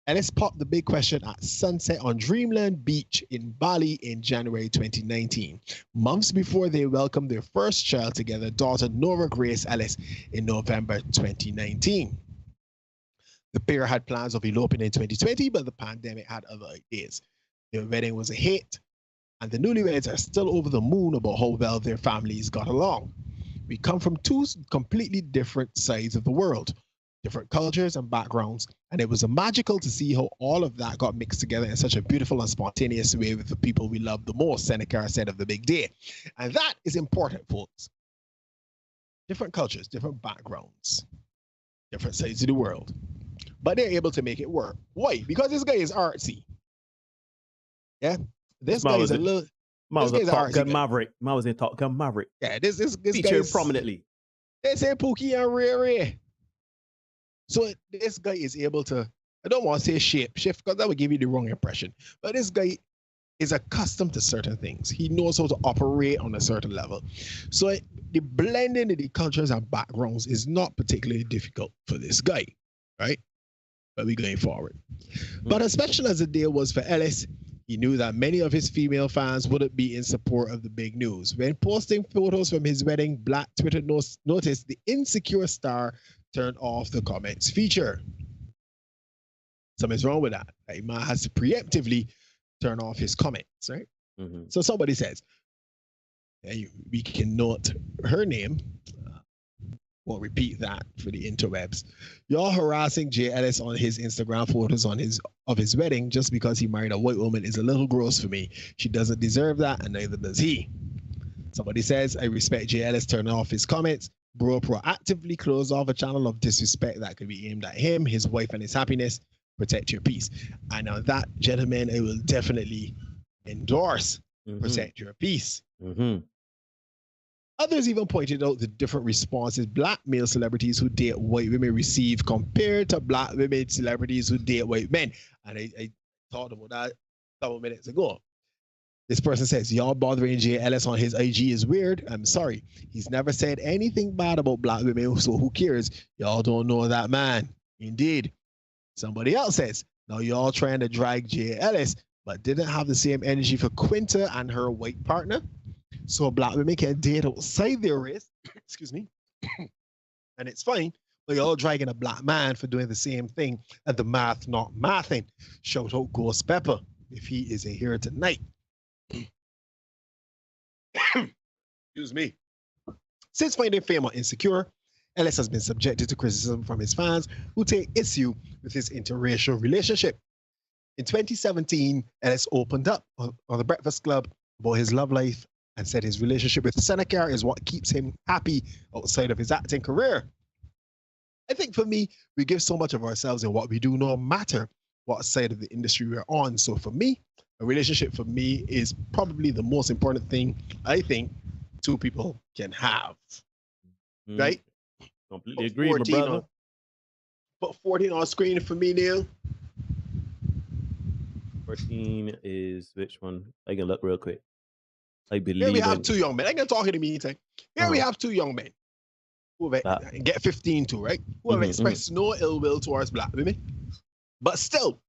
Ellis popped the big question at sunset on Dreamland Beach in Bali in January 2019, months before they welcomed their first child together, daughter Nora Grace Ellis, in November 2019. The pair had plans of eloping in 2020, but the pandemic had other ideas. Their wedding was a hit, and the newlyweds are still over the moon about how well their families got along. We come from two completely different sides of the world. different cultures and backgrounds. And it was magical to see how all of that got mixed together in such a beautiful and spontaneous way with the people we love the most, Seneca said of the big day. And that is important, folks. Different cultures, different backgrounds, different sides of the world. But they're able to make it work. Why? Because this guy is artsy. Yeah? This guy is a little... was a Top Gun Maverick. Ma was in Top Gun Maverick. Yeah, this featured guy is, prominently. They say Pookie and Ray. So this guy is able to, I don't want to say shift because that would give you the wrong impression. But this guy is accustomed to certain things. He knows how to operate on a certain level. So the blending of the cultures and backgrounds is not particularly difficult for this guy, right? But we're going forward. But as special as the day was for Ellis, he knew that many of his female fans wouldn't be in support of the big news. When posting photos from his wedding, Black Twitter noticed the insecure star turned off the comments feature. Something's wrong with that. Like, man has to preemptively turn off his comments, right? Mm-hmm. So somebody says, we can note her name. Won't repeat that for the interwebs. Y'all harassing Jay Ellis on his Instagram photos of his wedding just because he married a white woman is a little gross for me. She doesn't deserve that, and neither does he. Somebody says, I respect Jay Ellis turning off his comments. Bro proactively closed off a channel of disrespect that could be aimed at him, his wife, and his happiness. Protect your peace. And on that, gentlemen, I will definitely endorse protect your peace. Mm-hmm. Others even pointed out the different responses Black male celebrities who date white women receive compared to Black women celebrities who date white men. And I talked about that a couple minutes ago. This person says, y'all bothering Jay Ellis on his IG is weird. I'm sorry. He's never said anything bad about Black women, so who cares? Y'all don't know that man. Indeed. Somebody else says, now y'all trying to drag Jay Ellis, but didn't have the same energy for Quinta and her white partner. So Black women can date outside their race, excuse me, and it's fine, but you're all dragging a Black man for doing the same thing and the math not mathing. Shout out Ghost Pepper if he isn't here tonight. Excuse me. Since finding fame on Insecure, Ellis has been subjected to criticism from his fans who take issue with his interracial relationship. In 2017, Ellis opened up on the Breakfast Club about his love life and said his relationship with Seneca is what keeps him happy outside of his acting career. I think for me, we give so much of ourselves in what we do, no matter what side of the industry we're on. So for me, a relationship for me is probably the most important thing I think two people can have. Right? Completely agree, my brother. Put 14 on screen for me, Neil. 14 is which one? I can look real quick. I believe here we have two young men. I can talk in the meantime. Here we have two young men who get 15 too, right? Who have expressed no ill will towards Black women, but still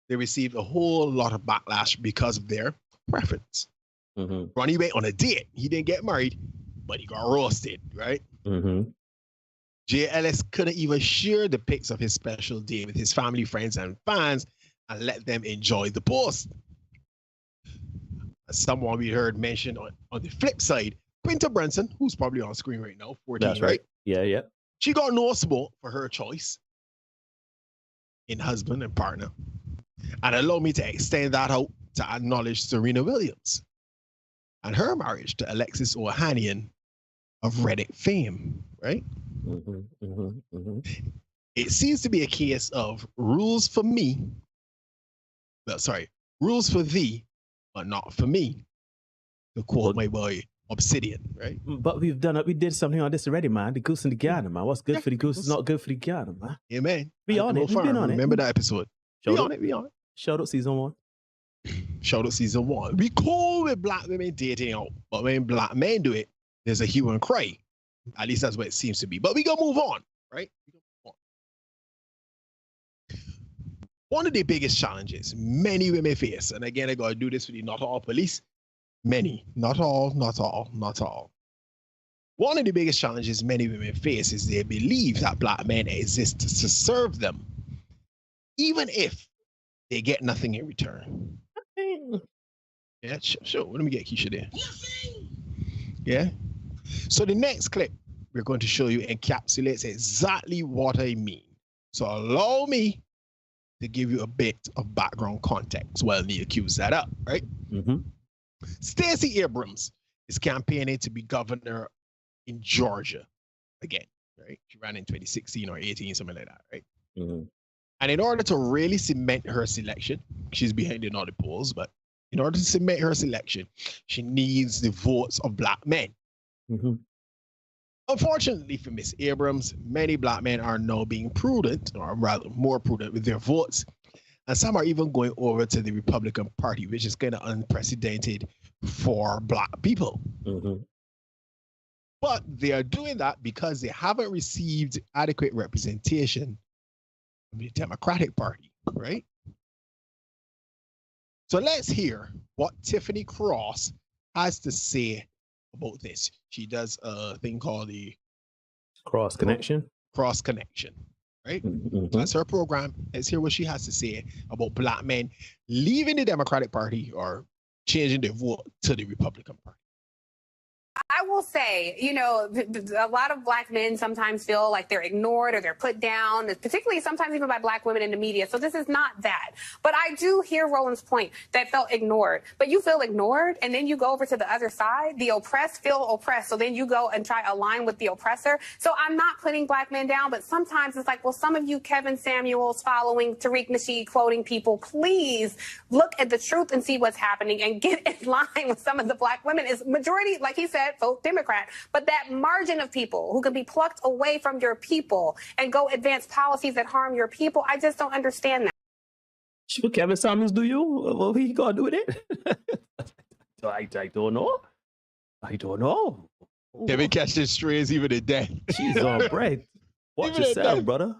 they received a whole lot of backlash because of their preference. Ronnie went on a date. He didn't get married, but he got roasted, right? Jay Ellis couldn't even share the pics of his special day with his family, friends, and fans and let them enjoy the post. Someone we heard mentioned on the flip side, Quinta Brunson, who's probably on screen right now, 14, that's right? Yeah. She got no support for her choice in husband and partner. And allow me to extend that out to acknowledge Serena Williams and her marriage to Alexis Ohanian of Reddit fame, right? It seems to be a case of rules for me. Well, sorry, rules for thee, but not for me. To quote my boy Obsidian, right? But we did something on this already, man. The goose and the gander, man. What's good for the goose is not good for the gander, man. Yeah, man. Be on it. We've been on it. Remember that episode. Be on it. Shout out season 1. Shout out season 1. We cool with Black women dating out, but when Black men do it, there's a hue and cry. At least that's what it seems to be. But we gonna move on, right? One of the biggest challenges many women face, and again, I gotta do this for the not all police. Many, not all. One of the biggest challenges many women face is they believe that Black men exist to serve them, even if they get nothing in return. Yeah, sure. Let me get Keisha there. Yeah. So the next clip we're going to show you encapsulates exactly what I mean. So allow me to give you a bit of background context while Neil cues that up, right? Stacey Abrams is campaigning to be governor in Georgia again, right? She ran in 2016 or 18, something like that, right? And in order to really cement her selection, she's behind in all the polls, but in order to cement her selection, she needs the votes of black men. Unfortunately for Miss Abrams, many black men are now being prudent, or rather more prudent with their votes. And some are even going over to the Republican Party, which is kind of unprecedented for black people. But they are doing that because they haven't received adequate representation from the Democratic Party, right? So let's hear what Tiffany Cross has to say about this. She does a thing called the Cross Connection. Cross Connection, right? That's her program. Let's hear what she has to say about black men leaving the Democratic Party or changing their vote to the Republican Party. I will say, you know, a lot of black men sometimes feel like they're ignored or they're put down, particularly sometimes even by black women in the media. So this is not that. But I do hear Roland's point that felt ignored. But you feel ignored and then you go over to the other side. The oppressed feel oppressed. So then you go and try to align with the oppressor. So I'm not putting black men down, but sometimes it's like, well, some of you Kevin Samuels following Tariq Nasheed quoting people, please look at the truth and see what's happening and get in line with some of the black women. Is majority, like he said, vote Democrat, but that margin of people who can be plucked away from your people and go advance policies that harm your people, I just don't understand that. Should Kevin Samuels do you? What he gonna do with it? I don't know. I don't know. Kevin catches strays even in death. She's on bread. Watch yourself, brother.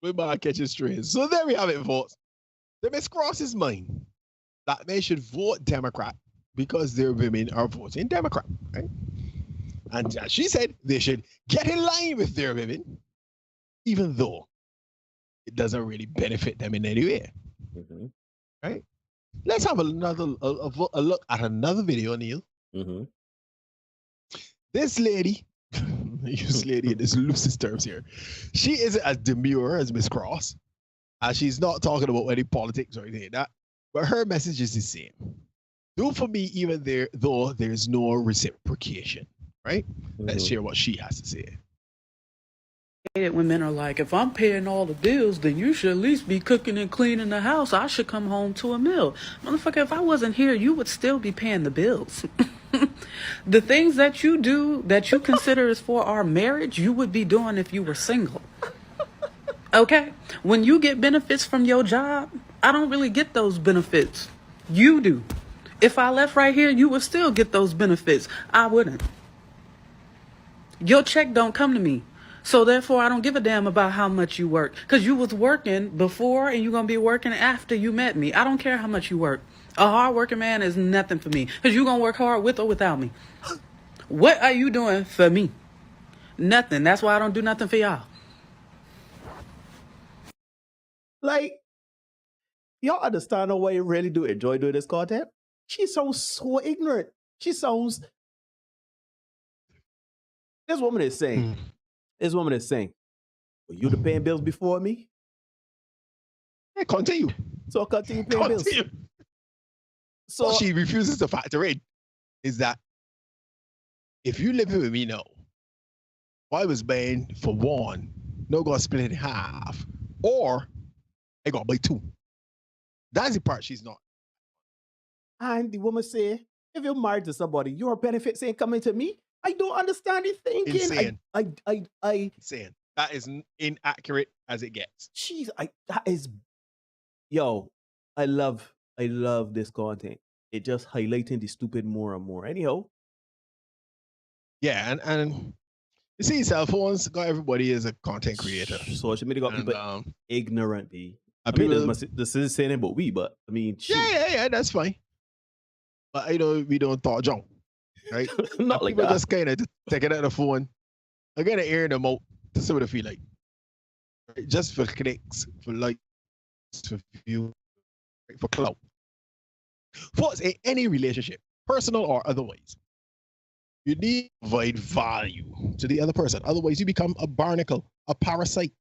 We might catch strays. So there we have it, folks. The Miss Cross's mind that they should vote Democrat because their women are voting Democrat, right? And as she said, they should get in line with their women, even though it doesn't really benefit them in any way, right? Let's have another a look at another video, Neil. This lady, use lady in this loosest terms here, she isn't as demure as Miss Cross, as she's not talking about any politics or anything like that, but her message is the same. Do for me even there, though there's no reciprocation, right? Let's hear what she has to say. When men are like, if I'm paying all the bills, then you should at least be cooking and cleaning the house. I should come home to a meal. Motherfucker, if I wasn't here, you would still be paying the bills. The things that you do that you consider is for our marriage, you would be doing if you were single. Okay? When you get benefits from your job, I don't really get those benefits. You do. If I left right here, you would still get those benefits. I wouldn't. Your check don't come to me. So therefore, I don't give a damn about how much you work. Because you was working before and you're going to be working after you met me. I don't care how much you work. A hard-working man is nothing for me. Because you're going to work hard with or without me. What are you doing for me? Nothing. That's why I don't do nothing for y'all. Like, y'all understand why you really do enjoy doing this content? She sounds so ignorant. She sounds... This woman is saying, were you the paying bills before me? Yeah, continue. So continue paying bills. So what she refuses to factor in is that if you live with me now, I was paying for one, no gonna split it in half, or I gotta buy two. That's the part she's not. And the woman say, if you're married to somebody, your benefits ain't coming to me. I don't understand the thinking. Insane. Insane. That is inaccurate as it gets. Jeez, that is. Yo, I love this content. It just highlighting the stupid more and more. Anyhow. Yeah, and you see, cell phones got everybody as a content creator. Social media got people ignorant. I mean, this is saying about we, but I mean, shit. Yeah, that's fine. But we don't talk junk, right? Not like people that. just kind of take it out of the phone. I gotta air them out to see what they feel like. Right? Just for clicks, for likes, for views, right? For clout. Folks, in any relationship, personal or otherwise, you need to provide value to the other person. Otherwise, you become a barnacle, a parasite.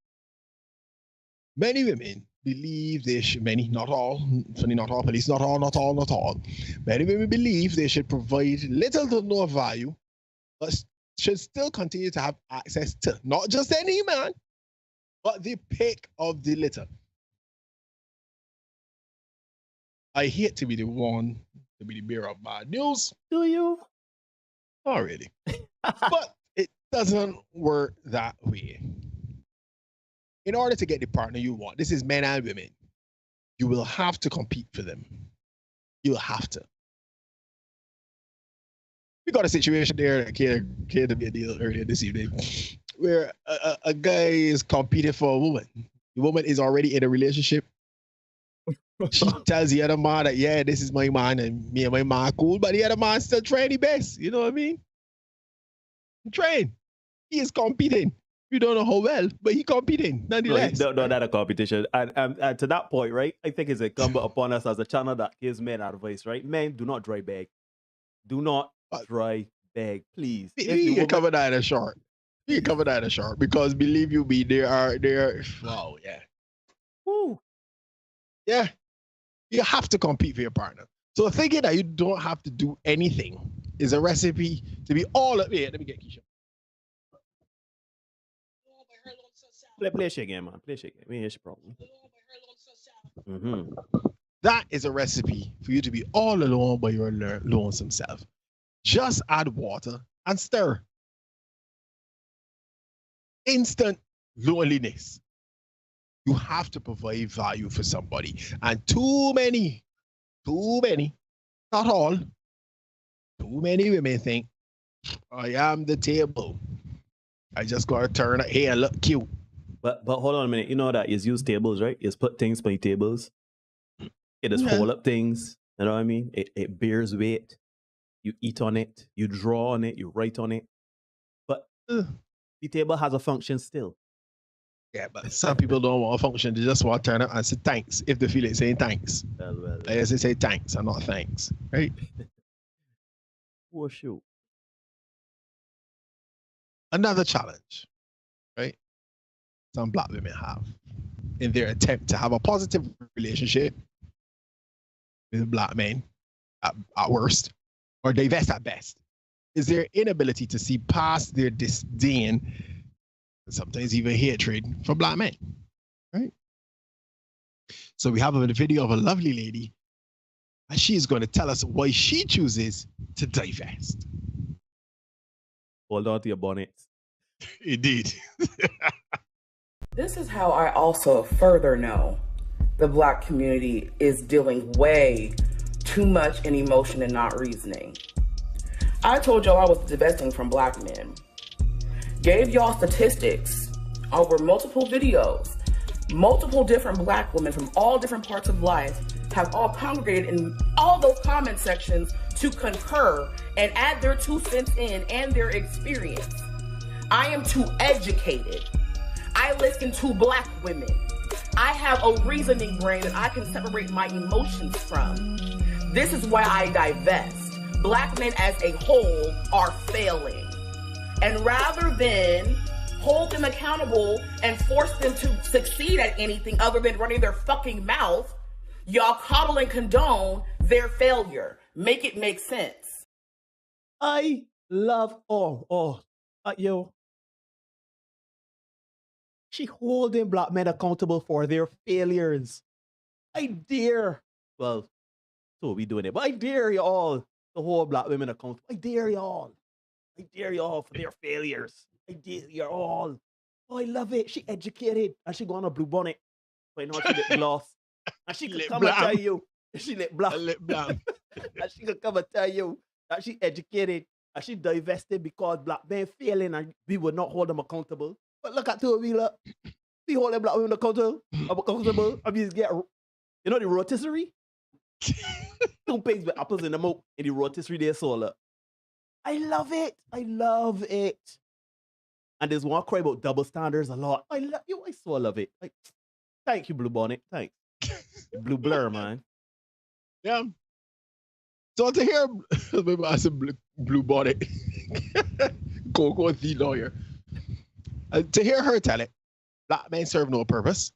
Many women believe they should, many, not all, funny, not all, police, not all, not all, not all. Many women believe they should provide little to no value, but should still continue to have access to not just any man, but the pick of the litter. I hate to be the one to be the bearer of bad news. Do you? Not really. But it doesn't work that way. In order to get the partner you want, this is men and women, you will have to compete for them. You'll have to. We got a situation there that came to be a deal earlier this evening where a guy is competing for a woman. The woman is already in a relationship. She tells the other man that, yeah, this is my man and me and my man are cool, but the other man still trying the best. You know what I mean? Train. He is competing. You don't know how well, but he competing nonetheless. No, not a competition. And to that point, right? I think it's incumbent upon us as a channel that gives men advice, right? Men, do not dry bag. Do not dry bag, please. You can cover that in a short. You can cover that in a short because believe you me, there are wow, yeah. Woo. Yeah. You have to compete for your partner. So thinking that you don't have to do anything is a recipe to be all up here. Let me get Keisha. Play shit again, man. Play shit again. We ain't problem. That is a recipe for you to be all alone by your lonesome self. Just add water and stir. Instant loneliness. You have to provide value for somebody. And too many, not all, too many women think, I am the table. I just gotta turn it here and look cute. But hold on a minute. You know that is use tables, right? Is put things by tables. It is hold up things. You know what I mean? It bears weight. You eat on it. You draw on it. You write on it. But the table has a function still. Yeah, but some people don't want a function. They just want to turn up and say thanks if they feel it saying thanks. Well. They say thanks and not thanks, right? For sure. Another challenge, right? Some black women have in their attempt to have a positive relationship with black men at worst, or divest at best, is their inability to see past their disdain, and sometimes even hatred for black men, right? So we have a video of a lovely lady, and she's going to tell us why she chooses to divest. Hold on to your bonnet. Indeed. This is how I also further know the black community is dealing way too much in emotion and not reasoning. I told y'all I was divesting from black men. Gave y'all statistics over multiple videos. Multiple different black women from all different parts of life have all congregated in all those comment sections to concur and add their 2 cents in and their experience. I am too educated. I listen to black women. I have a reasoning brain that I can separate my emotions from. This is why I divest. Black men as a whole are failing. And rather than hold them accountable and force them to succeed at anything other than running their fucking mouth, y'all coddle and condone their failure. Make it make sense. I love, yo. She holding black men accountable for their failures. I dare, well, so we doing it, but I dare you all to hold black women accountable. I dare you all. I dare you all for their failures. I dare you all. Oh, I love it. She educated and she go on a blue bonnet. But now she lip gloss. And she could come and tell you. She lip black. And she could come and tell you that she educated and she divested because black men failing and we would not hold them accountable. But look at two of you, look. We hold them black women accountable. I mean, get, you know the rotisserie? 2 pigs with apples in the mouth in the rotisserie they saw, look. I love it. I love it. And there's one cry about double standards a lot. I love you. I so love it. Like, thank you, Blue Bonnet. Thanks. Blue Blur, man. Yeah. So to hear, I said Blue Bonnet, Coco the lawyer. To hear her tell it, black men serve no purpose.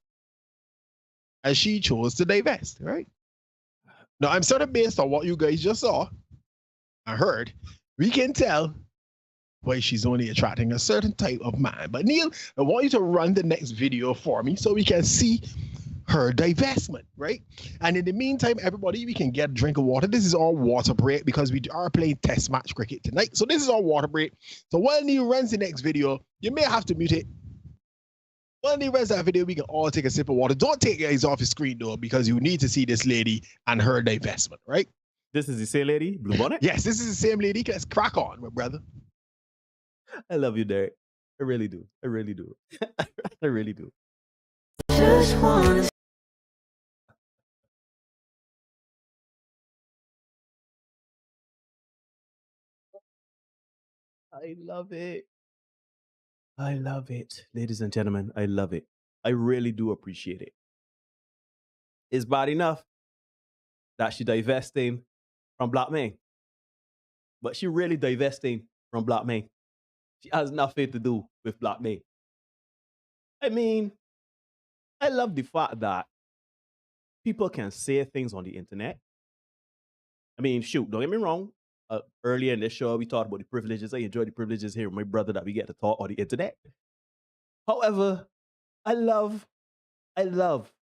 as she chose to divest, right? Now, I'm sort of based on what you guys just saw and heard, we can tell why she's only attracting a certain type of man. But Neil, I want you to run the next video for me so we can see her divestment, right? And in the meantime, everybody, we can get a drink of water. This is our water break because we are playing test match cricket tonight. So this is our water break. So while Neil runs the next video, you may have to mute it. While Neil runs that video, we can all take a sip of water. Don't take your eyes off the screen though, because you need to see this lady and her divestment, right? This is the same lady, Blue Bonnet? Yes, this is the same lady. Let's crack on, my brother. I love you, Derek. I really do. I really do. I really do. Just wanna I love it. I love it. Ladies and gentlemen, I love it. I really do appreciate it. It's bad enough that she divesting from black men. But she really divesting from black men. She has nothing to do with black men. I mean, I love the fact that people can say things on the internet. I mean, shoot, don't get me wrong. Earlier in this show, we talked about the privileges. I enjoy the privileges here with my brother that we get to talk on the internet. However, I love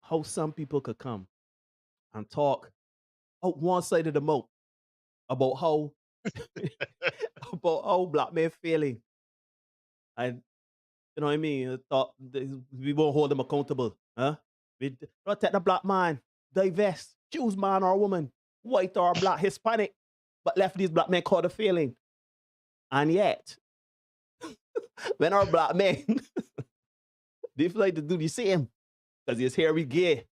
how some people could come and talk out one side of the mouth about how black men feeling. And you know what I mean? I thought we won't hold them accountable. Huh? We protect the black man, divest, choose man or woman, white or black, Hispanic, but left these black men caught a feeling. And yet, when our black men, they feel like to do the same. Because it's here we gay.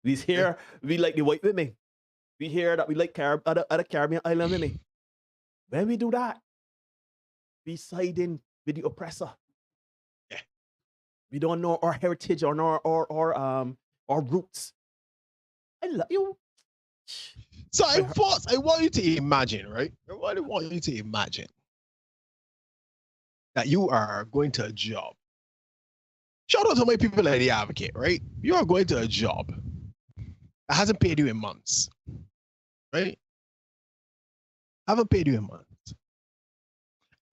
We's here, we like the white women. We hear that we like other Caribbean island women. When we do that, we siding with the oppressor. Yeah. We don't know our heritage or our roots. I love you. So I want you to imagine, right? I want you to imagine that you are going to a job. Shout out to my people at The Advocate, right? You are going to a job that hasn't paid you in months, right? Haven't paid you in months.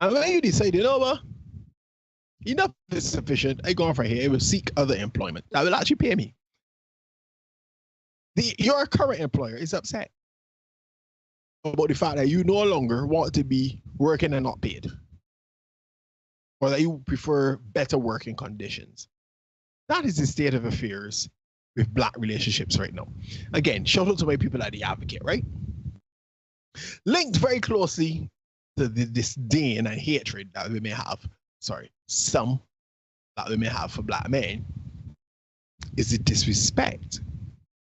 And when you decide, you know what? Enough is sufficient. I go on from here. I will seek other employment that will actually pay me. Your current employer is upset about the fact that you no longer want to be working and not paid, or that you prefer better working conditions. That is the state of affairs with black relationships right now. Again, shout out to my people at The Advocate, right? Linked very closely to the disdain and hatred that we may have, some that we may have for black men, is the disrespect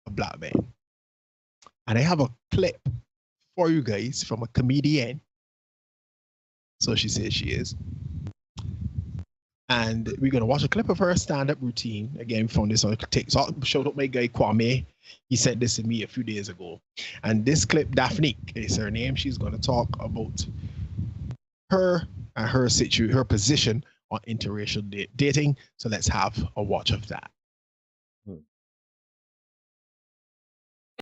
of black men. And I have a clip for you guys from a comedian. So she says she is. And we're going to watch a clip of her stand-up routine. Again, found this on TikTok. Showed up my guy Kwame. He sent this to me a few days ago. And this clip, Daphne is her name. She's going to talk about her and her position on interracial dating. So let's have a watch of that.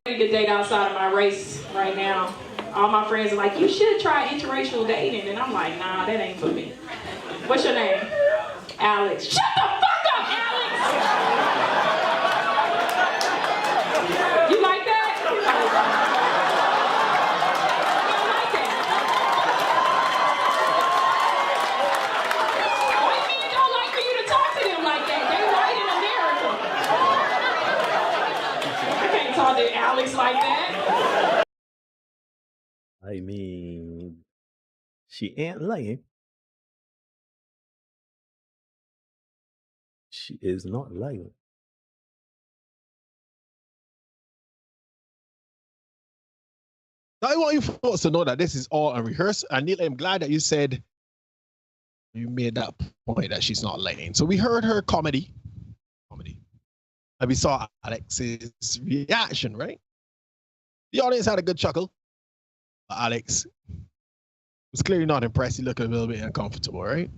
To date outside of my race right now. All my friends are like, you should try interracial dating. And I'm like, nah, that ain't for me. What's your name? Alex. Shut the fuck up, Alex! You like that? You don't like that. White men don't like for you to talk to them like that. They white in America. I can't talk to Alex like that. I mean, she ain't lying. She is not lying. I want you folks to know that this is all unrehearsed. And Neil, I'm glad that you said you made that point that she's not lying. So we heard her comedy. And we saw Alex's reaction, right? The audience had a good chuckle. But Alex was clearly not impressed. He looked a little bit uncomfortable, right?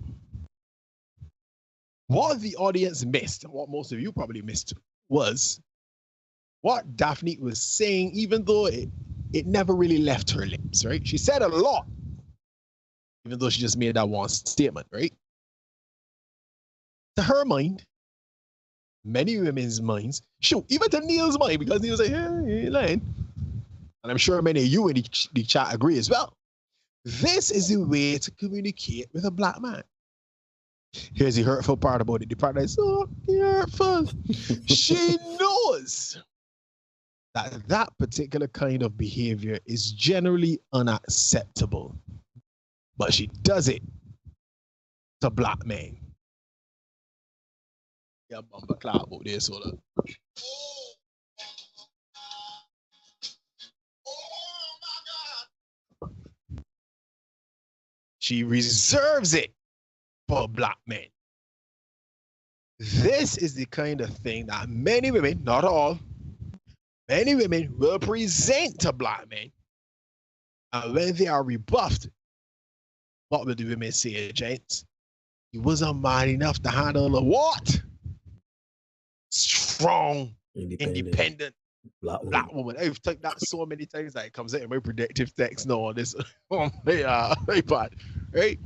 What the audience missed, what most of you probably missed, was what Daphne was saying, even though it never really left her lips, right? She said a lot, even though she just made that one statement, right? To her mind, many women's minds, shoot, even to Neil's mind, because Neil's like, yeah, you ain't lying. And I'm sure many of you in the chat agree as well. This is the way to communicate with a black man. Here's the hurtful part about it. The part that's so hurtful. She knows that that particular kind of behavior is generally unacceptable, but she does it to black men. Yeah, bumper clap about this, so that. She reserves it for black men. This is the kind of thing that many women, not all, many women will present to black men. And when they are rebuffed, what will the women say, gents? He wasn't man enough to handle a what? Strong, independent black woman. I've typed that so many times that it comes out in my predictive text now on this on my iPad, right?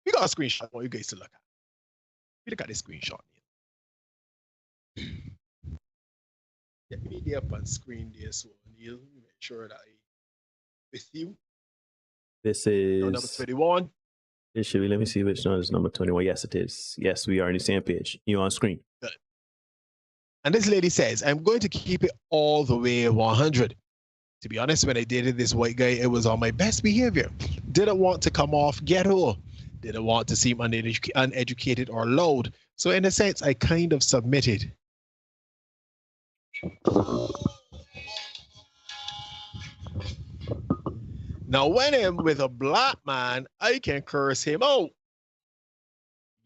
We got a screenshot I want you guys to look at. We look at this screenshot. Yeah, give me the up on screen there, so Neil, make sure that I with you. This is number 21. It should be. Let me see which one is number 21. Yes, it is. Yes, we are on the same page. You on screen. Good. And this lady says, I'm going to keep it all the way 100. To be honest, when I dated this white guy, it was on my best behavior. Didn't want to come off ghetto. Didn't want to seem uneducated or loud. So in a sense, I kind of submitted. Now, when I'm with a black man, I can curse him out.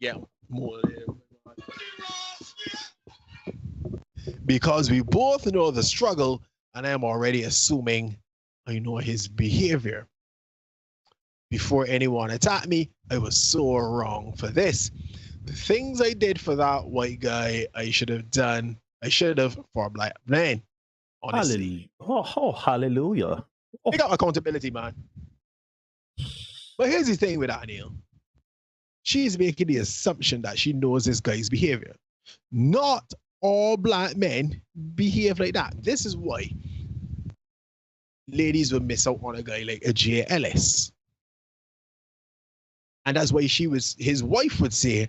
Yeah, more because we both know the struggle, and I'm already assuming I know his behavior. Before anyone attacked me, I was so wrong for this. The things I did for that white guy, I should have done. I should have for a black man. Honestly. Hallelujah. They got accountability, man. But here's the thing with that, Neil. She's making the assumption that she knows this guy's behavior. Not all black men behave like that. This is why ladies will miss out on a guy like a J. Ellis. And that's why his wife would say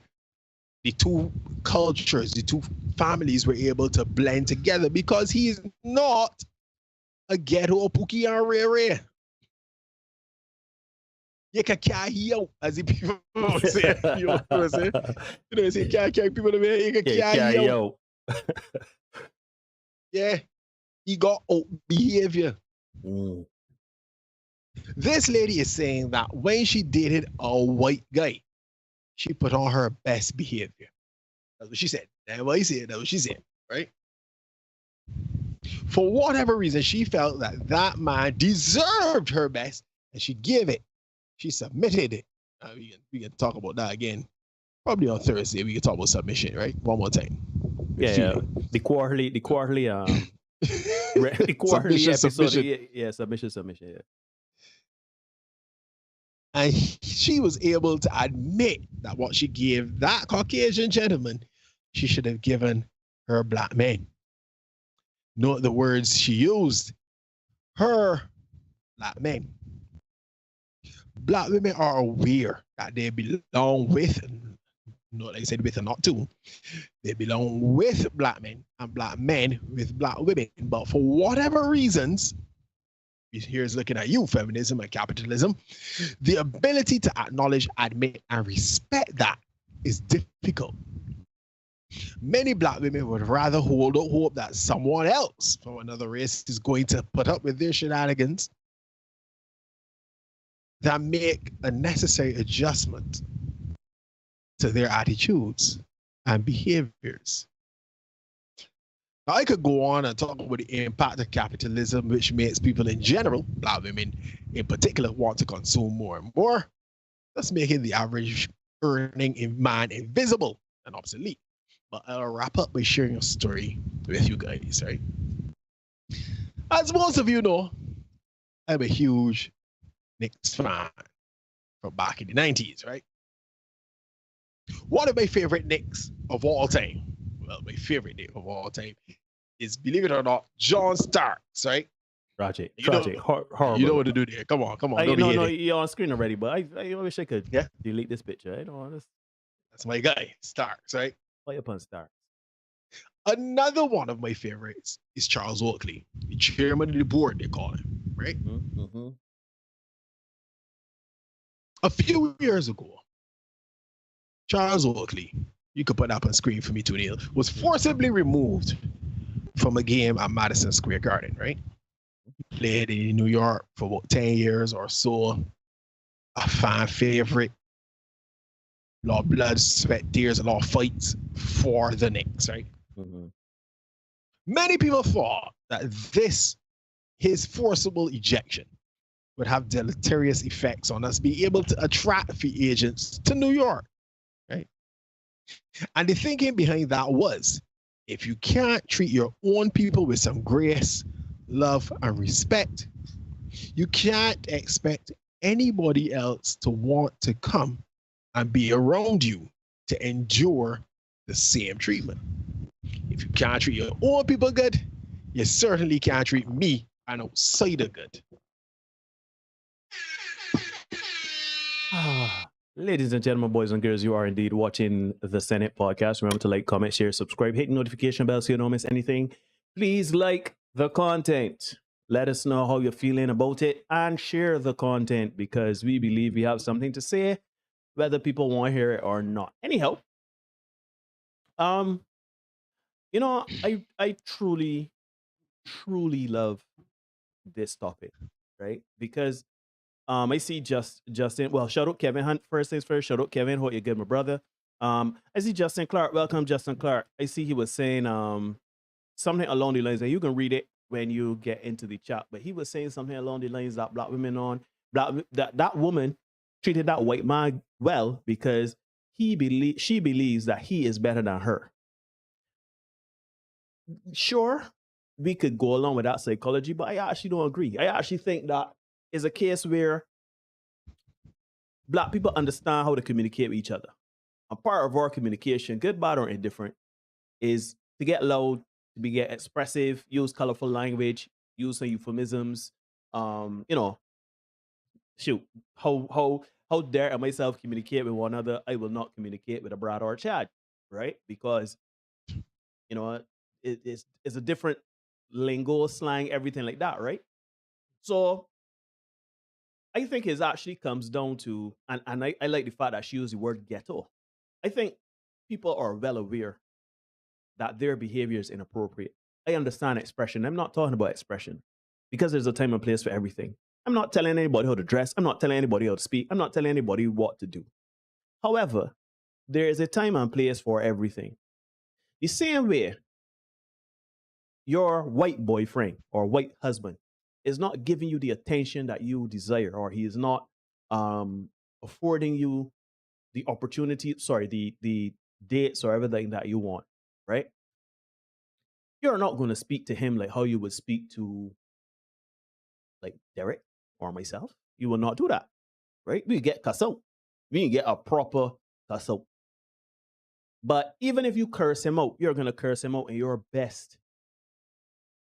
the two cultures, the two families were able to blend together because he is not a ghetto pookie and rare. You can carry out, as the people say. You know what I'm saying? You know, they say, carry people to me, you can carry out. Yeah, he got out behavior. This lady is saying that when she dated a white guy, she put on her best behavior. That's what she said. That's what he said. That's what she said, right? For whatever reason, she felt that that man deserved her best, and she gave it. She submitted it. We can talk about that again. Probably on Thursday, we can talk about submission, right? One more time. Yeah. The quarterly the quarterly episode. Submission. Yeah, submission, yeah. And she was able to admit that what she gave that Caucasian gentleman, she should have given her black man. Note the words she used. Her black men. Black women are aware that they belong with, not like I said with and not to, they belong with black men and black men with black women. But for whatever reasons, here's looking at you, feminism and capitalism, the ability to acknowledge, admit, and respect that is difficult. Many black women would rather hold out hope that someone else from another race is going to put up with their shenanigans than make a necessary adjustment to their attitudes and behaviors. Now, I could go on and talk about the impact of capitalism, which makes people in general, black women in particular, want to consume more and more, thus making the average earning man invisible and obsolete. but I'll wrap up by sharing a story with you guys, right? As most of you know, I'm a huge Knicks fan from back in the 90s, right? One of my favorite Knicks of all time, well, my favorite Knick of all time is, believe it or not, John Starks, right? Tragic, You know, horrible. you know what to do there. Come on. No, Don't be you're on screen already, but I wish I could delete this picture. I don't want this. That's my guy, Starks, right? Play upon Starks. Another one of my favorites is Charles Oakley, the chairman of the board, they call him, right? Mm-hmm. A few years ago, Charles Oakley, you could put that up on screen for me to Neil, was forcibly removed from a game at Madison Square Garden, right? He played in New York for about 10 years or so. A fan favorite. A lot of blood, sweat, tears, a lot of fights for the Knicks, right? Mm-hmm. Many people thought that his forcible ejection, would have deleterious effects on us being able to attract free agents to New York, right? And the thinking behind that was, if you can't treat your own people with some grace, love, and respect, you can't expect anybody else to want to come and be around you to endure the same treatment. If you can't treat your own people good, you certainly can't treat me, an outsider, good. Ladies and gentlemen, boys and girls, you are indeed watching the Senate podcast. Remember to like, comment, share, subscribe, hit the notification bell so you don't miss anything. Please like the content. Let us know how you're feeling about it and share the content, because we believe we have something to say, whether people want to hear it or not. Anyhow, you know, I truly love this topic, right? Because I see Justin. Well, shout out Kevin Hunt. First things first, shout out Kevin. Hope you're good, my brother. I see Justin Clark. Welcome, Justin Clark. I see he was saying something along the lines, and you can read it when you get into the chat. But he was saying something along the lines that that woman treated that white man well because she believes that he is better than her. Sure, we could go along with that psychology, but I actually don't agree. I actually think that is a case where Black people understand how to communicate with each other. A part of our communication, good, bad, or indifferent, is to get loud, to get expressive, use colorful language, use some euphemisms. You know, shoot, how dare I myself communicate with one another? I will not communicate with a Brad or a Chad, right? Because you know it's a different lingo, slang, everything like that, right? So I think it actually comes down to, and I like the fact that she used the word ghetto. I think people are well aware that their behavior is inappropriate. I understand expression. I'm not talking about expression because there's a time and place for everything. I'm not telling anybody how to dress. I'm not telling anybody how to speak. I'm not telling anybody what to do. However, there is a time and place for everything. The same way your white boyfriend or white husband is not giving you the attention that you desire, or he is not affording you the opportunity, the dates or everything that you want, right? You're not going to speak to him like how you would speak to like Derek or myself. You will not do that, right? We get cuss out. We get a proper cuss out. But even if you curse him out, you're going to curse him out in your best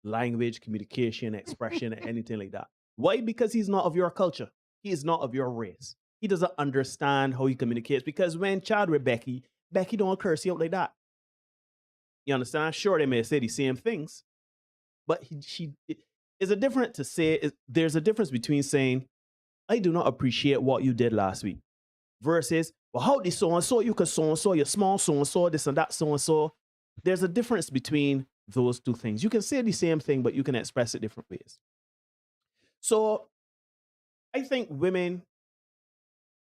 language, communication, expression, anything like that. Why? Because he's not of your culture. He is not of your race. He doesn't understand how he communicates. Because when Chad with Becky don't curse you out like that. You understand? Sure, they may say the same things, but there's a difference between saying, I do not appreciate what you did last week, versus, well, how did so-and-so, you could so-and-so, you're small so-and-so, this and that so-and-so. There's a difference between those two things. You can say the same thing, but you can express it different ways. So I think women,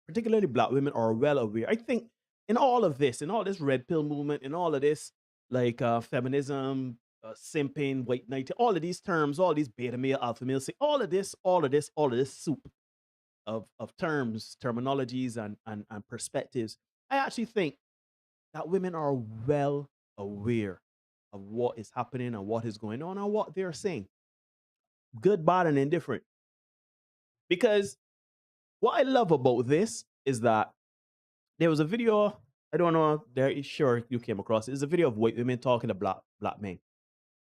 particularly Black women, are well aware. I think in all this red pill movement, in all of this, like feminism, simping, white knight, all of these terms, all these beta male, alpha male, all of this soup of terms, terminologies, and perspectives. I actually think that women are well aware of what is happening and what is going on and what they're saying. Good, bad, and indifferent. Because what I love about this is that there was a video, I don't know, sure you came across it. It's a video of white women talking to black men,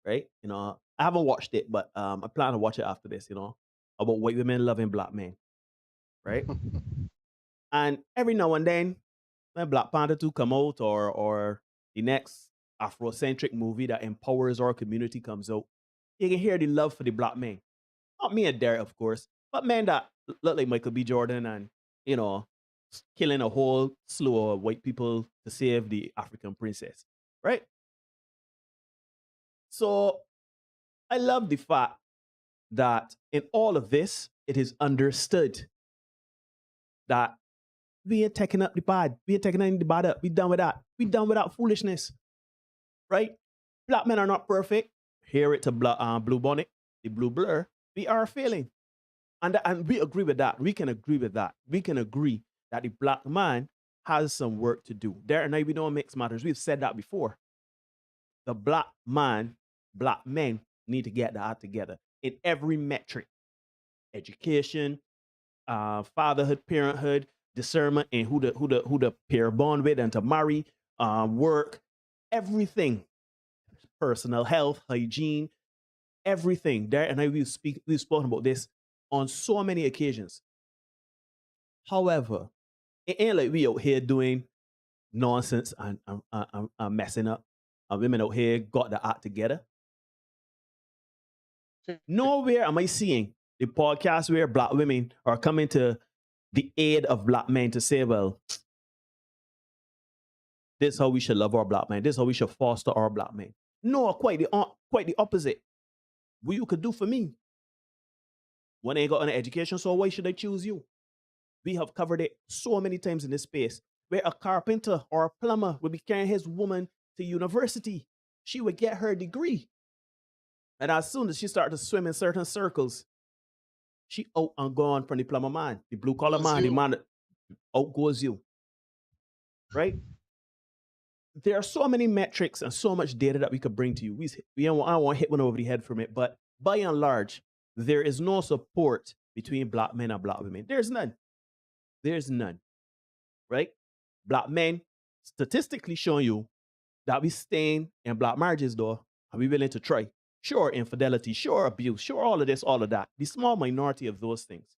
right? You know, I haven't watched it, but I plan to watch it after this, you know, about white women loving black men, right? And every now and then, when Black Panther 2 come out or the next Afrocentric movie that empowers our community comes out, you can hear the love for the black men. Not me and Derek, of course, but men that look like Michael B. Jordan and, you know, killing a whole slew of white people to save the African princess, right? So I love the fact that in all of this, it is understood that we ain't taking up the bad. We ain't taking the bad up. We done with that. We done with that foolishness, right? Black men are not perfect. Hear it to Blue Bonnet, the Blue Blur. We are failing. And we agree with that. We can agree with that. We can agree that the black man has some work to do. There and I, we don't mix matters. We've said that before. The black men need to get that together in every metric. Education, fatherhood, parenthood, discernment, and who the pair bond with and to marry, work, everything. Personal health, hygiene, everything. There and I, we've spoken about this on so many occasions. However, it ain't like we out here doing nonsense and messing up. And women out here got the act together. Nowhere am I seeing the podcast where black women are coming to the aid of black men to say, well, this is how we should love our black men. This is how we should foster our black men. No, quite the opposite. What you could do for me. When I ain't got an education, so why should I choose you? We have covered it so many times in this space where a carpenter or a plumber would be carrying his woman to university. She would get her degree. And as soon as she started to swim in certain circles, she out and gone from the plumber man, the blue collar man, the man that out goes you. Right? There are so many metrics and so much data that we could bring to you. I don't want to hit one over the head from it, but by and large, there is no support between black men and black women. There's none. There's none. Right? Black men statistically showing you that we staying in black marriages, though, and we willing to try. Sure, infidelity, sure, abuse, sure, all of this, all of that. The small minority of those things.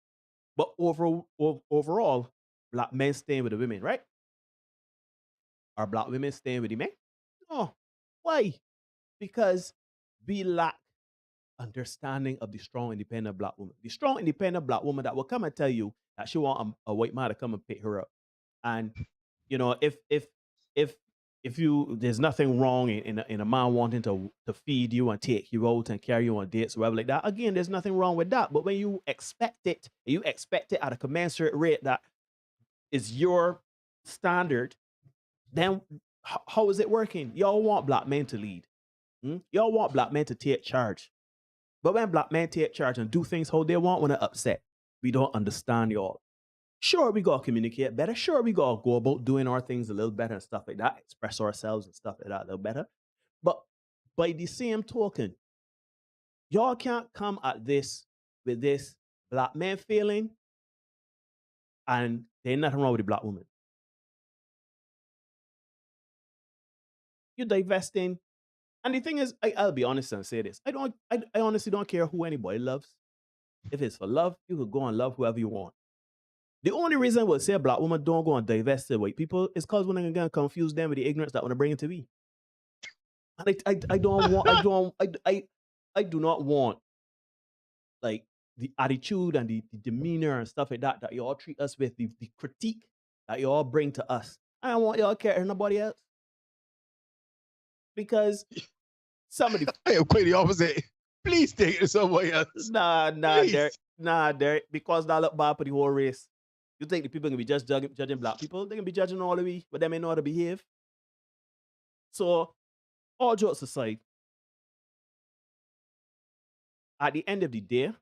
But overall, black men staying with the women, right? Are black women staying with the men? No. Why? Because we lack understanding of the strong, independent black woman. The strong, independent black woman that will come and tell you that she want a white man to come and pick her up. And, you know, if there's nothing wrong in a man wanting to feed you and take you out and carry you on dates or whatever like that, again, there's nothing wrong with that. But when you expect it at a commensurate rate that is your standard, then how is it working? Y'all want black men to lead. Y'all want black men to take charge. But when black men take charge and do things how they want when they're upset, we don't understand y'all. Sure, we got to communicate better. Sure, we got to go about doing our things a little better and stuff like that, express ourselves and stuff like that a little better. But by the same token, y'all can't come at this with this black man failing and there ain't nothing wrong with the black woman. You're divesting. And the thing is, I'll be honest and say this. I honestly don't care who anybody loves. If it's for love, you could go and love whoever you want. The only reason we'll say black women don't go and divest to white people is because we're going to confuse them with the ignorance that want to bring it to me. And I do not want like the attitude and the demeanor and stuff like that you all treat us with, the critique that you all bring to us. I don't want y'all care nobody else. Because somebody I am quite the opposite. Please take it to somebody else. Nah, Derek, because that look bad for the whole race. You think the people can be just judging black people? They can be judging all the way, but they may know how to behave. So, all jokes aside, at the end of the day,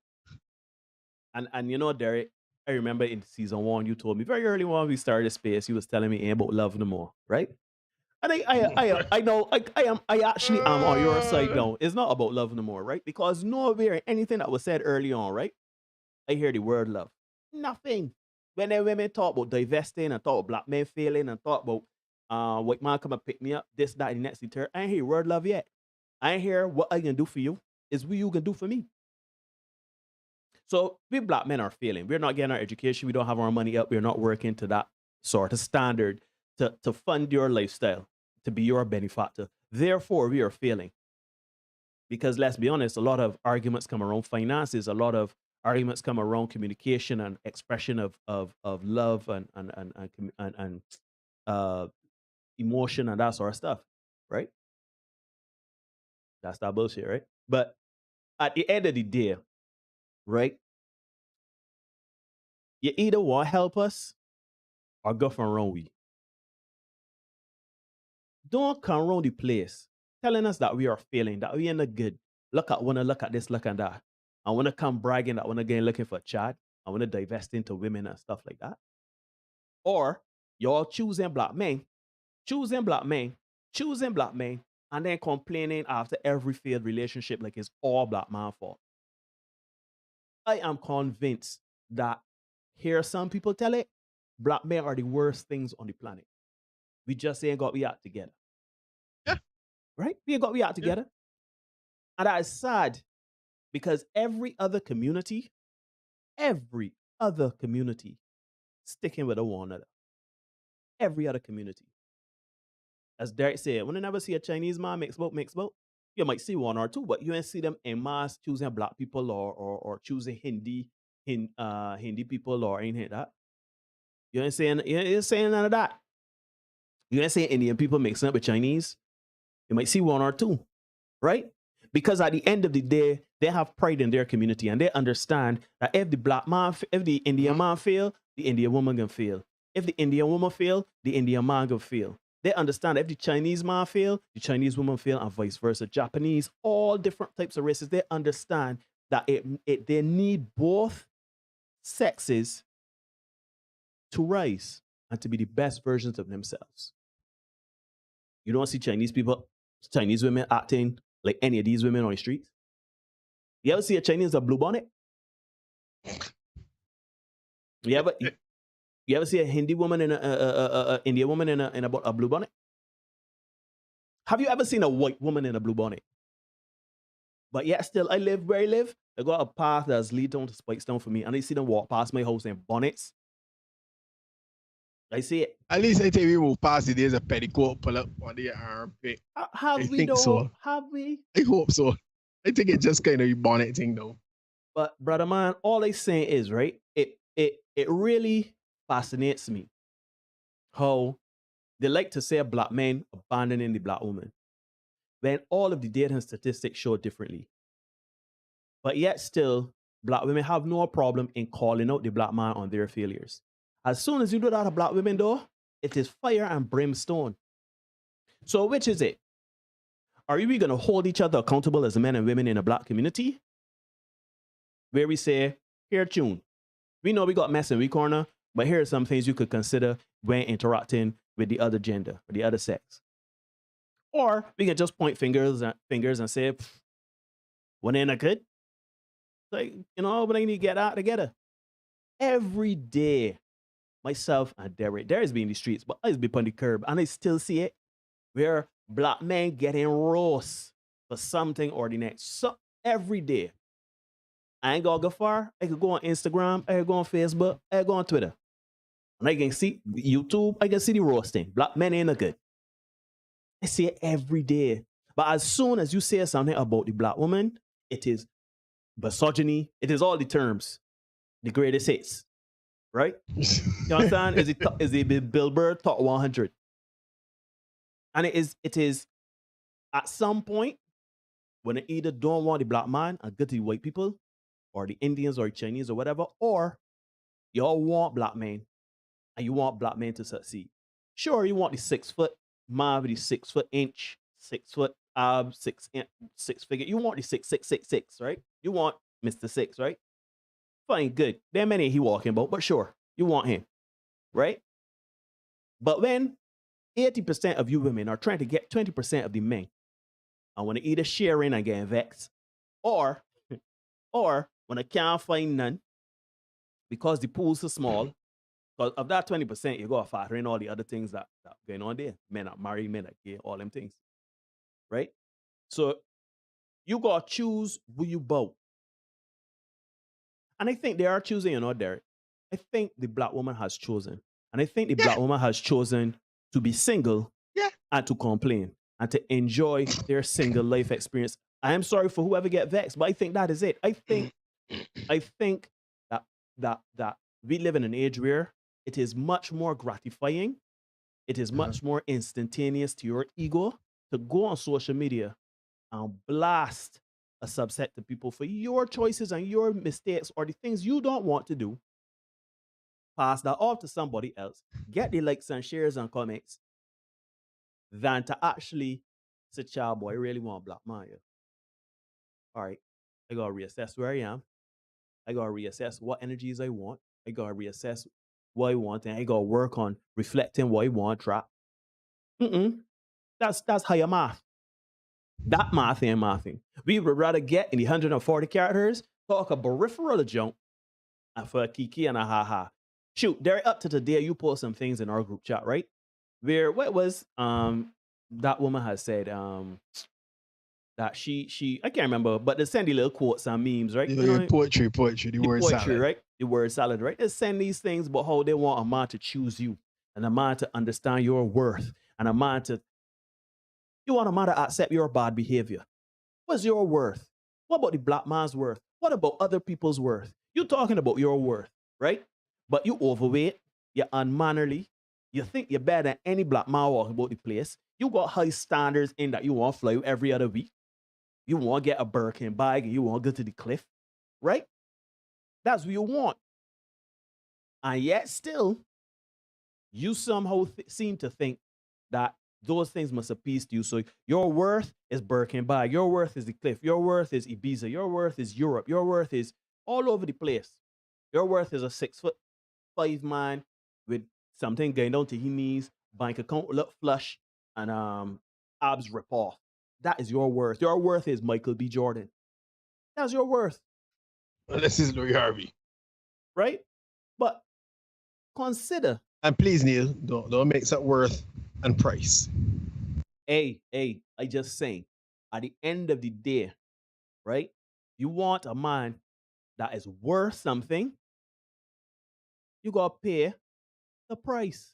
and you know, Derek, I remember in season 1, you told me very early on we started the space, you was telling me ain't about love no more, right? And I actually am on your side now. It's not about love no more, right? Because nowhere anything that was said early on, right? I hear the word love. Nothing. When the women talk about divesting and talk about black men failing and talk about white man come and pick me up, this, that, and the next, the third, I ain't hear word love yet. I ain't hear what I can do for you. Is what you can do for me. So we black men are failing. We're not getting our education. We don't have our money up. We're not working to that sort of standard to fund your lifestyle, to be your benefactor. Therefore, we are failing. Because let's be honest, a lot of arguments come around finances, a lot of arguments come around communication and expression of love and emotion and that sort of stuff, right? That's that bullshit, right? But at the end of the day, right? You either want to help us or go from wrong way. Don't come around the place telling us that we are failing, that we ain't not good. Look at this, look at that. I want to come bragging that I want to get looking for a chat. I want to divest into women and stuff like that. Or y'all choosing black men, and then complaining after every failed relationship like it's all black man fault. I am convinced that hear some people tell it, black men are the worst things on the planet. We just ain't got we out together. Yeah. Right? We ain't got we out together. And that is sad because every other community sticking with one another. Every other community. As Derek said, when you never see a Chinese man mix boat, you might see one or two, but you ain't see them en masse choosing black people or choosing Hindi people or anything like that. You ain't saying none of that. You ain't saying Indian people mixing up with Chinese. You might see one or two, right? Because at the end of the day, they have pride in their community and they understand that if the Indian man fail, the Indian woman can fail. If the Indian woman fail, the Indian man can fail. They understand if the Chinese man fail, the Chinese woman fail, and vice versa. Japanese, all different types of races, they understand that they need both sexes to rise and to be the best versions of themselves. You don't see Chinese women acting like any of these women on the streets. You ever see a Chinese with a blue bonnet? You ever see a Hindi woman and a Indian woman in a blue bonnet? Have you ever seen a white woman in a blue bonnet? But yet still, I live where I live. I got a path that's lead down to Spikestone for me, and I see them walk past my house in bonnets. I see it. At least I tell you, we move past it. There's a petticoat pull up on the armpit. Have we though? So. Have we? I hope so. I think it's just kind of a bonnet thing though. But brother man, all I saying is, right, it really fascinates me how they like to say a black man abandoning the black woman when all of the data and statistics show differently. But yet still, black women have no problem in calling out the black man on their failures. As soon as you do that to black women though, it is fire and brimstone. So which is it? Are we going to hold each other accountable as men and women in a black community? Where we say, here tune. We know we got mess in we corner, but here are some things you could consider when interacting with the other gender or the other sex. Or we can just point fingers and say, when they're not good, like, but I need to get out together. Every day, myself and Derek's been in the streets, but I've been on the curb and I still see it where black men getting roast for something or the next. So every day. I ain't gonna go far. I could go on Instagram, I could go on Facebook, I could go on Twitter. And I can see YouTube, I can see the roasting. Black men ain't no good. I see it every day. But as soon as you say something about the black woman, it is misogyny. It is all the terms. The greatest hits. Right? You understand? Is it Billboard Top 100? And it is at some point when they either don't want the black man and go to the white people, or the Indians or the Chinese or whatever, or you all want black men and you want black men to succeed. Sure, you want the 6 foot man with the 6 foot inch, 6 foot ab, 6 figure. You want the 6, right? You want Mr. 6, right? Fine, good. There are many he walking about, but sure, you want him, right? But when 80% of you women are trying to get 20% of the men. I want to either share in and get vexed, or when I can't find none because the pools are small. Because of that 20%, you got to factor in all the other things that going on there. Men are married, men are gay, all them things. Right? So you got to choose who you bow. And I think they are choosing, Derek. I think the black woman has chosen. And I think the black woman has chosen to be single and to complain and to enjoy their single life experience. I am sorry for whoever get vexed, but I think that is it. I think that we live in an age where it is much more gratifying. It is much more instantaneous to your ego to go on social media and blast a subset of people for your choices and your mistakes or the things you don't want to do. Pass that off to somebody else, get the likes and shares and comments, than to actually say, child boy, I really want a black man here. All right, I gotta reassess where I am. I gotta reassess what energies I want. I gotta reassess what I want, and I gotta work on reflecting what I want. Trap. That's higher math. That math ain't mathing. We would rather get in the 140 characters, talk a peripheral junk, and for a kiki and a ha-ha. Shoot, Derek, up to today, you post some things in our group chat, right? Where what was that woman has said that she I can't remember, but they send the little quotes and memes, right? Poetry, the word salad, right? The word salad, right? They send these things about how they want a man to choose you, and a man to understand your worth, and a man to you want a man to accept your bad behavior. What's your worth? What about the black man's worth? What about other people's worth? You're talking about your worth, right? But you overweight, you're unmannerly, you think you're better than any black man walking about the place. You got high standards in that you want to fly every other week. You want to get a Birkin bag and you want to go to the cliff, right? That's what you want. And yet still, you somehow seem to think that those things must appease to you. So your worth is Birkin bag. Your worth is the cliff. Your worth is Ibiza. Your worth is Europe. Your worth is all over the place. Your worth is a 6'5" man with something going down to his knees, bank account look flush, and abs rip off. That is your worth. Your worth is Michael B. Jordan. That's your worth. This is Louis Harvey. Right? But consider. And please, Neil, don't mix up worth and price. Hey, I just saying, at the end of the day, right? You want a man that is worth something, you gotta pay the price.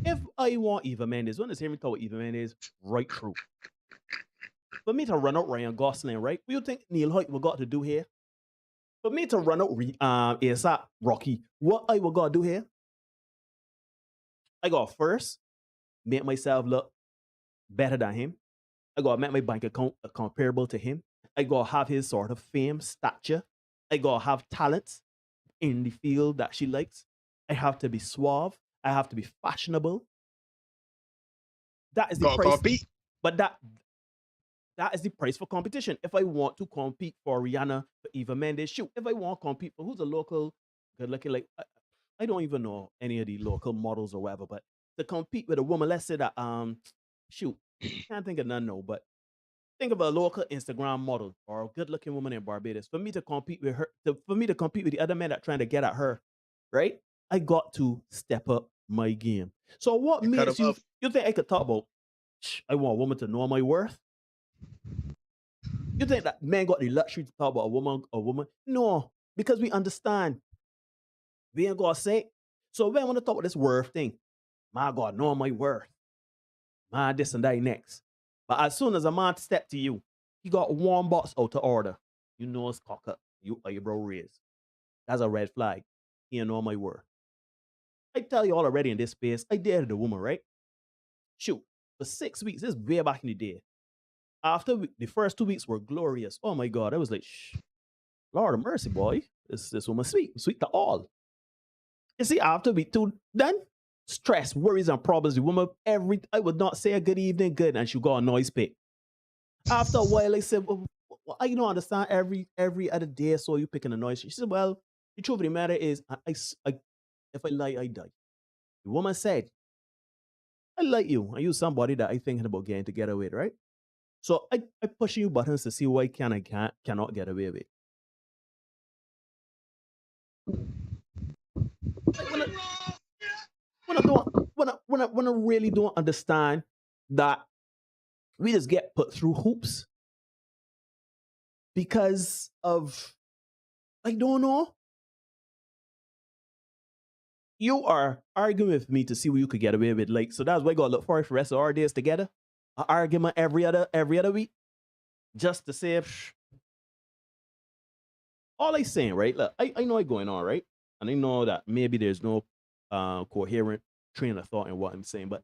If I want Eva Mendes, when I hear me talk about Eva Mendes, right through. For me to run out Ryan Gosling, right? What do you think Neil Hoyt will got to do here? For me to run out ASAP Rocky, what I will got to do here? I got first make myself look better than him. I got to make my bank account comparable to him. I got to have his sort of fame, stature. I got to have talents in the field that she likes. I have to be suave. I have to be fashionable. That is the price. Compete. But that is the price for competition. If I want to compete for Rihanna, for Eva Mendes, shoot. If I want to compete for who's a local good looking, like I don't even know any of the local models or whatever, but to compete with a woman, let's say that shoot, can't think of none no, but think of a local Instagram model or a good looking woman in Barbados. For me to compete with her, for me to compete with the other men that trying to get at her, right? I got to step up my game. So what makes you think I could talk about, I want a woman to know my worth? You think that men got the luxury to talk about a woman? No, because we understand. We ain't gonna say. So when I want to talk about this worth thing, my God, know my worth. Man, this and that next. But as soon as a man step to you, he got one box out of order. You know it's cock up. You eyebrow raised. That's a red flag. He ain't know my worth. I tell you all already in this space, I dated a woman, right? Shoot, for 6 weeks, this is way back in the day. After the first 2 weeks were glorious. Oh my God, I was like, Lord of mercy, boy. This woman sweet to all. You see, after week 2 done, stress, worries, and problems. The woman, I would not say a good evening, good, and she got a noise pit. After a while, I said, well, I don't understand every other day, so you picking a noise. She said, well, the truth of the matter is, if I lie, I die. The woman said, I like you. And you somebody that I thinking about getting together with, right? So I pushing you buttons to see why cannot get away with. Like when I really don't understand that we just get put through hoops because of, I don't know. You are arguing with me to see what you could get away with. Like, so that's why I gotta look for it for the rest of our days together. An argument every other week. Just to say, all I saying, right? Look, I know what's going on, right? And I know that maybe there's no coherent train of thought in what I'm saying, but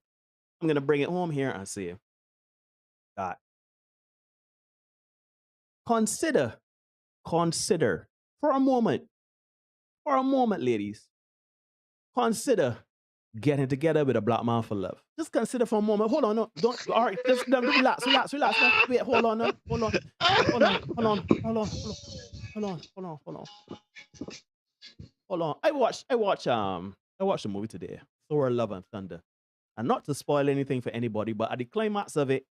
I'm gonna bring it home here and say that consider for a moment, ladies, consider getting together with a black man for love. Just consider for a moment. Hold on, no, don't. All right, just relax. No. Wait, hold on. I watched a movie today, Thor: Love and Thunder, and not to spoil anything for anybody, but at the climax of it,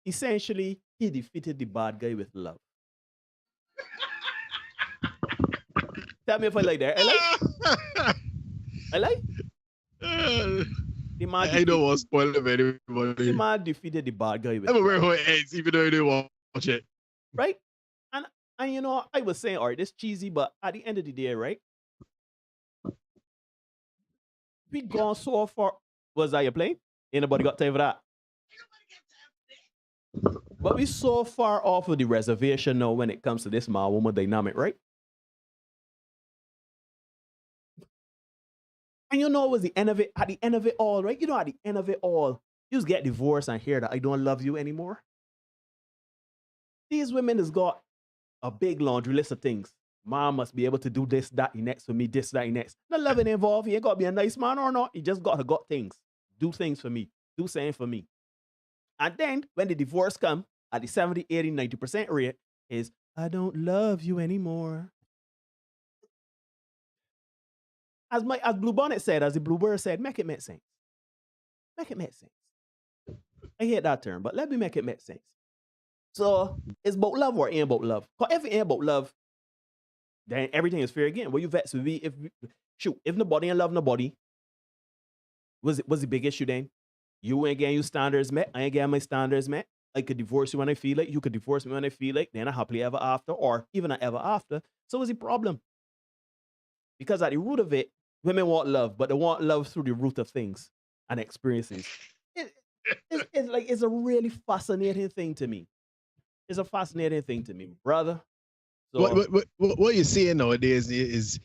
essentially he defeated the bad guy with love. Tell me if I like that. I like. I don't want to spoil it for anybody. The man defeated the bad guy with I'm aware how it ends, even though I didn't watch it. Right? And you know, I was saying, all right, this cheesy, but at the end of the day, right? We gone so far. Was that your plane? Ain't nobody got time for that. But we so far off of the reservation now when it comes to this man-woman dynamic, right? And you know what was the end of it? At the end of it all, right? You know, at the end of it all, you just get divorced and hear that I don't love you anymore. These women has got a big laundry list of things. Mom must be able to do this, that, the next for me, this, that, the next. No loving involved. You ain't got to be a nice man or not. You just got things. Do things for me. Do something for me. And then when the divorce come at the 70, 80, 90% rate is, I don't love you anymore. As Blue Bonnet said, as the Bluebird said, make it make sense. Make it make sense. I hate that term, but let me make it make sense. So it's about love or ain't about love? Because if it ain't about love, then everything is fair again. What you vex with me if nobody ain't love nobody, what's the big issue then? You ain't getting your standards met, I ain't getting my standards met. I could divorce you when I feel like, you could divorce me when I feel like, then I happily ever after, or even a ever after. So what's the problem? Because at the root of it, women want love, but they want love through the root of things and experiences. It's a really fascinating thing to me. It's a fascinating thing to me, brother. So, what you're seeing nowadays is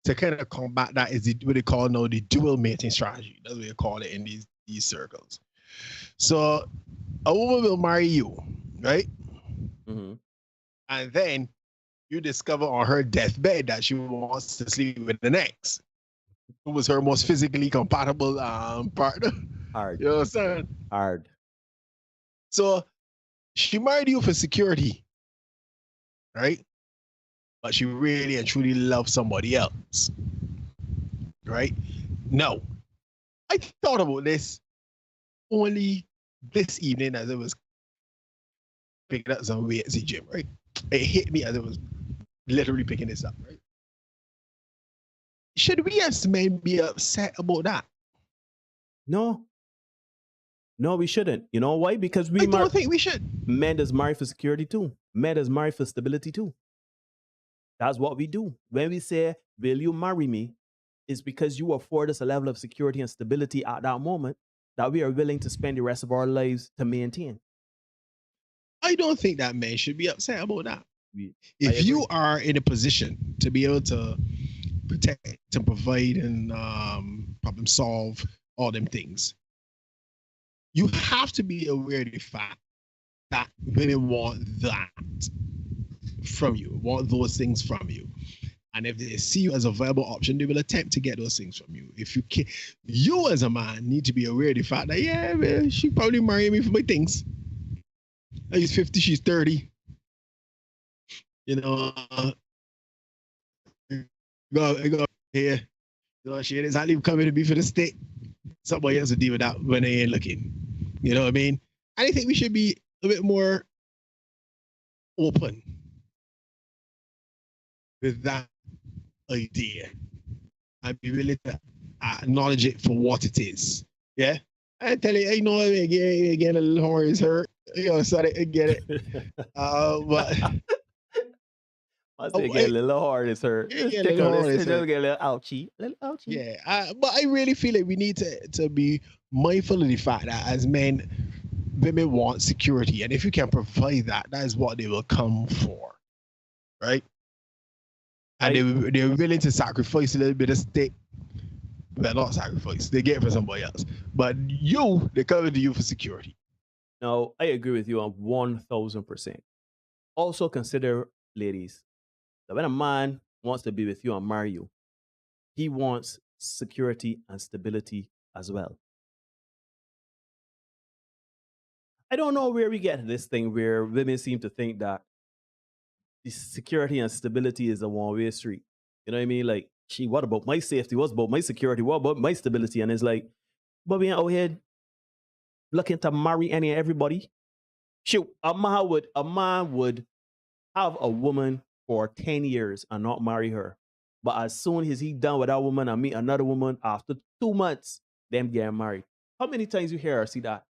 to kind of combat that is what they call now the dual mating strategy. That's what they call it in these circles. So a woman will marry you, right? Mm-hmm. And then you discover on her deathbed that she wants to sleep with the next. Who was her most physically compatible partner? Hard. You know what I'm saying? Hard. So she married you for security, right? But she really and truly loves somebody else, right? No. I thought about this only this evening as I was picking up some weights at the gym, right? It hit me as I was literally picking this up, right? Should we as men be upset about that? No, we shouldn't. You know why? Because I don't think we should. Men is married for security too. Men is married for stability too. That's what we do. When we say, will you marry me? It's because you afford us a level of security and stability at that moment that we are willing to spend the rest of our lives to maintain. I don't think that men should be upset about that. If you are in a position to be able to protect, to provide, and problem solve all them things, you have to be aware of the fact that women want that from you, want those things from you. And if they see you as a viable option, they will attempt to get those things from you. If you can, you as a man need to be aware of the fact that, yeah, man, she probably marry me for my things. He's 50, she's 30. You know, go here. You know, she ain't exactly coming to me for the stick. somebody else to deal with that when they ain't looking. You know what I mean? I think we should be a bit more open with that idea and be willing to acknowledge it for what it is. Yeah. I tell you, you know, again, a little horn is hurt. You know, sorry, I get it. But I say get a little hard is hurt. Just get a tickle little hard this, is just hurt. get a little ouchie. A little ouchie. Yeah, but I really feel like we need to be mindful of the fact that as men, women want security, and if you can provide that, that is what they will come for, right? And they're willing to sacrifice a little bit of stick. Well, not sacrifice. They get it for somebody else, but they come to you for security. No, I agree with you on 1000%. Also consider, ladies, that when a man wants to be with you and marry you, he wants security and stability as well. I don't know where we get this thing where women seem to think that the security and stability is a one-way street. You know what I mean? Like, what about my safety? What about my security? What about my stability? And it's like, but we ain't out here looking to marry any and everybody. Shoot, a man would have a woman for 10 years and not marry her. But as soon as he done with that woman and meet another woman, after 2 months, them getting married. How many times you hear or see that?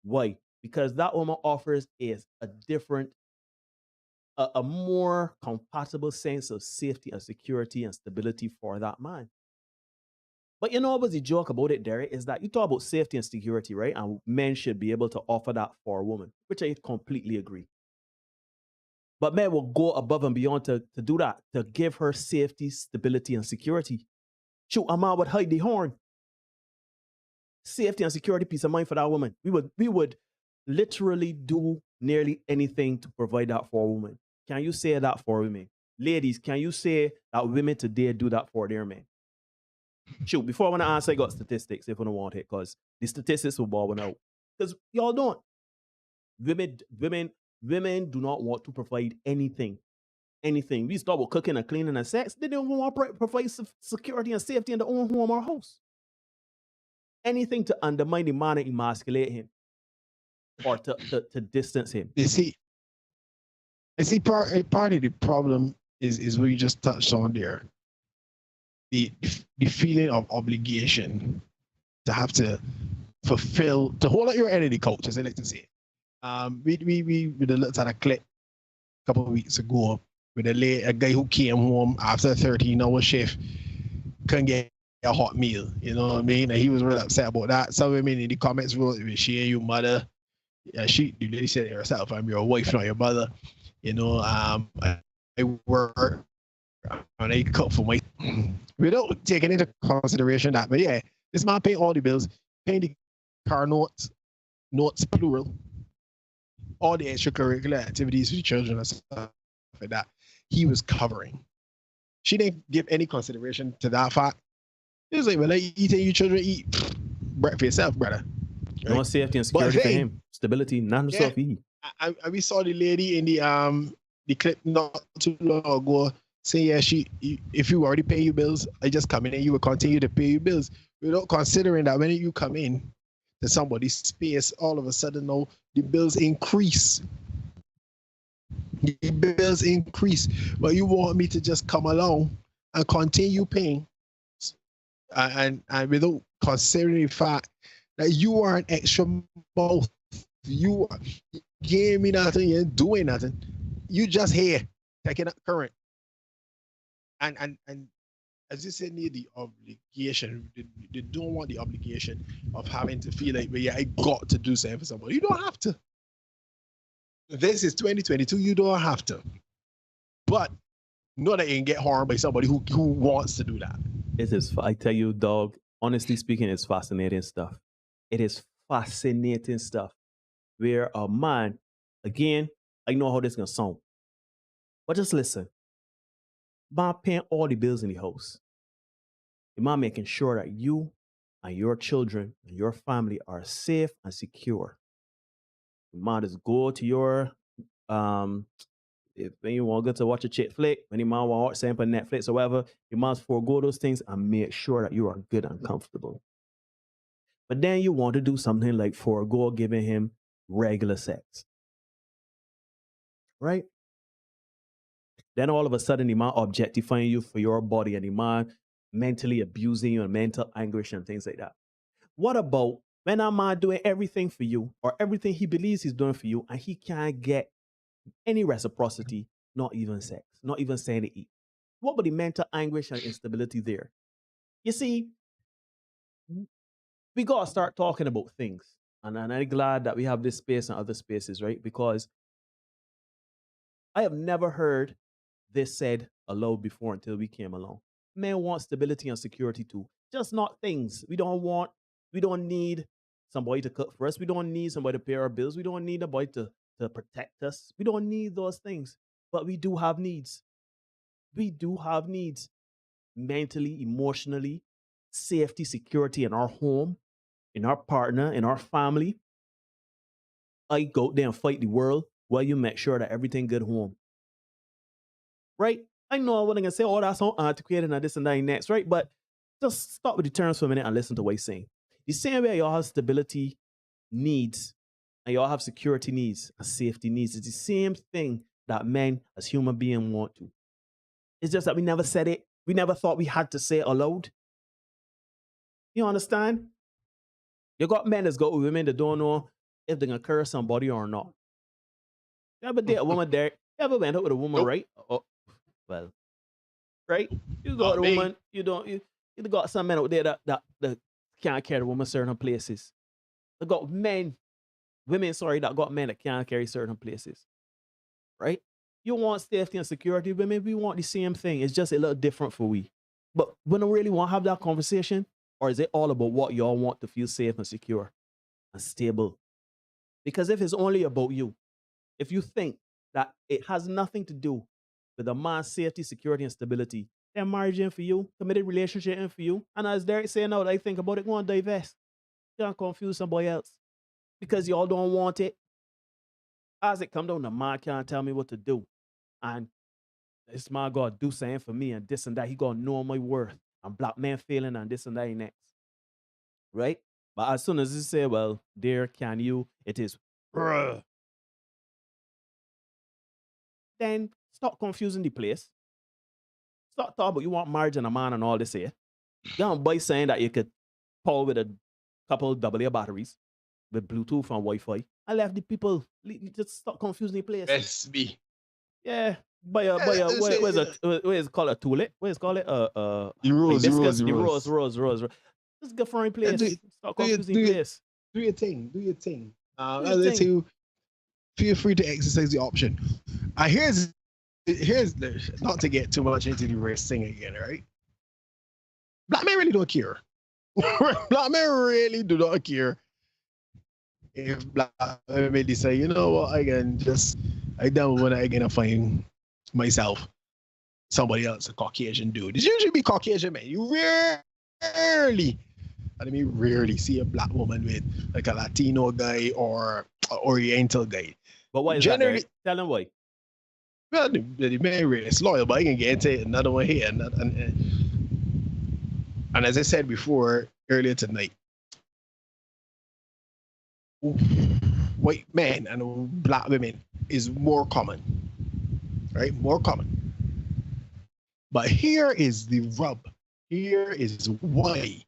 Why? Because that woman offers is a different, a more compatible sense of safety and security and stability for that man. But you know what's the joke about it, Derek, is that you talk about safety and security, right? And men should be able to offer that for a woman, which I completely agree. But men will go above and beyond to do that, to give her safety, stability, and security. Shoot, a man would hide the horn. Safety and security, peace of mind for that woman. We would literally do nearly anything to provide that for a woman. Can you say that for women? Ladies, can you say that women today do that for their men? Shoot, before I want to answer, I got statistics if I don't want it, because the statistics will ball out. Because y'all don't. Women do not want to provide anything. Anything. We start with cooking and cleaning and sex. They don't want to provide security and safety in their own home or house. Anything to undermine the man and emasculate him, or to distance him. You see, part of the problem is what you just touched on there. The feeling of obligation to have to fulfill, to hold out your end of the coach, as I like to say. We looked at a clip a couple of weeks ago with a guy who came home after a 13-hour shift, couldn't get a hot meal. You know what I mean? And he was really upset about that. Some women in the comments wrote, "She ain't your mother." Yeah, the lady said it herself, "I'm your wife, not your mother." You know, I work and I cook for my. Without taking into consideration that, but yeah, this man paying all the bills, paying the car notes plural, all the extracurricular activities for the children and stuff like that. He was covering. She didn't give any consideration to that fact. It was like, well, eating your children eat bread for yourself, brother. Right? No safety and security for him. Stability, none stuff he. And we saw the lady in the clip not too long ago saying, yeah, if you already pay your bills, I just come in and you will continue to pay your bills. Without considering that when you come in to somebody's space, all of a sudden now the bills increase. The bills increase. But you want me to just come along and continue paying and without considering the fact that you are an extra mouth. You gave me nothing, you ain't doing nothing. You just here taking up current. And as you said, need the obligation. They don't want the obligation of having to feel like, well, yeah, I got to do something for somebody. You don't have to. This is 2022. You don't have to. But know that you can get harmed by somebody who wants to do that. It is. I tell you, dog. Honestly speaking, it's fascinating stuff. It is fascinating stuff. Where a man, again, I know how this is gonna sound, but just listen. Man paying all the bills in the house. The man making sure that you and your children and your family are safe and secure. The man just go to your if you want to go to watch a chick flick, when you man want to watch something on Netflix or whatever, you must forego those things and make sure that you are good and comfortable. But then you want to do something like forego giving him regular sex. Right? Then all of a sudden, the man objectifying you for your body and the man mentally abusing you and mental anguish and things like that. What about when a man doing everything for you or everything he believes he's doing for you and he can't get any reciprocity, not even sex, not even saying to eat? What about the mental anguish and instability there? You see, we got to start talking about things. And I'm glad that we have this space and other spaces, right? Because I have never heard this said aloud before until we came along. Men want stability and security too, just not things. We don't need somebody to cook for us. We don't need somebody to pay our bills. We don't need somebody to protect us. We don't need those things, but we do have needs. We do have needs mentally, emotionally, safety, security in our home, in our partner, in our family. I go out there and fight the world while you make sure that everything good home. Right? I know what I'm going to say, oh, that's so antiquated and this and that and next, right? But just stop with the terms for a minute and listen to what he's saying. The same way y'all have stability needs and y'all have security needs and safety needs. It's the same thing that men as human beings want to. It's just that we never said it. We never thought we had to say it aloud. You understand? You got men that's got women that don't know if they're going to curse somebody or not. You ever date a woman there? You ever went out with a woman, right? Oh, well, right? You got a woman, you got some men out there that can't carry a woman certain places. They got women, that got men that can't carry certain places. Right? You want safety and security, women, we want the same thing. It's just a little different for we. But we don't really want to have that conversation, or is it all about what y'all want to feel safe and secure and stable? Because if it's only about you, if you think that it has nothing to do with a man's safety, security, and stability, then marriage ain't for you, committed relationship ain't for you. And as Derek saying now, I think about it, go and divest. Don't confuse somebody else. Because y'all don't want it. As it come down, the man can't tell me what to do. And this man God do something for me and this and that. He gonna know my worth. And black men failing and this and that and next. Right? But as soon as he say, well, there can you, it is, bruh. Then stop confusing the place. Stop talking about you want marriage and a man and all this here. Don't buy saying that you could power with a couple AA batteries with Bluetooth and Wi-Fi. I left the people just stop confusing the place. SB. Yeah. What is it called? A toilet? What is it called? The rose. Just go for a place. Stop confusing the place. Do your thing. Let's say feel free to exercise the option. Here's not to get too much into the race thing again, right? Black men really don't care. Black men really do not care if black men decide, you know what, I don't want to find myself somebody else, a Caucasian dude. It's usually be Caucasian men. You rarely see a black woman with like a Latino guy or an Oriental guy. But why is generally, that? Tell them why. Well, the man really is loyal, but I can get into another one here. And as I said before, earlier tonight, white men and black women is more common, right? More common. But here is the rub. Here is why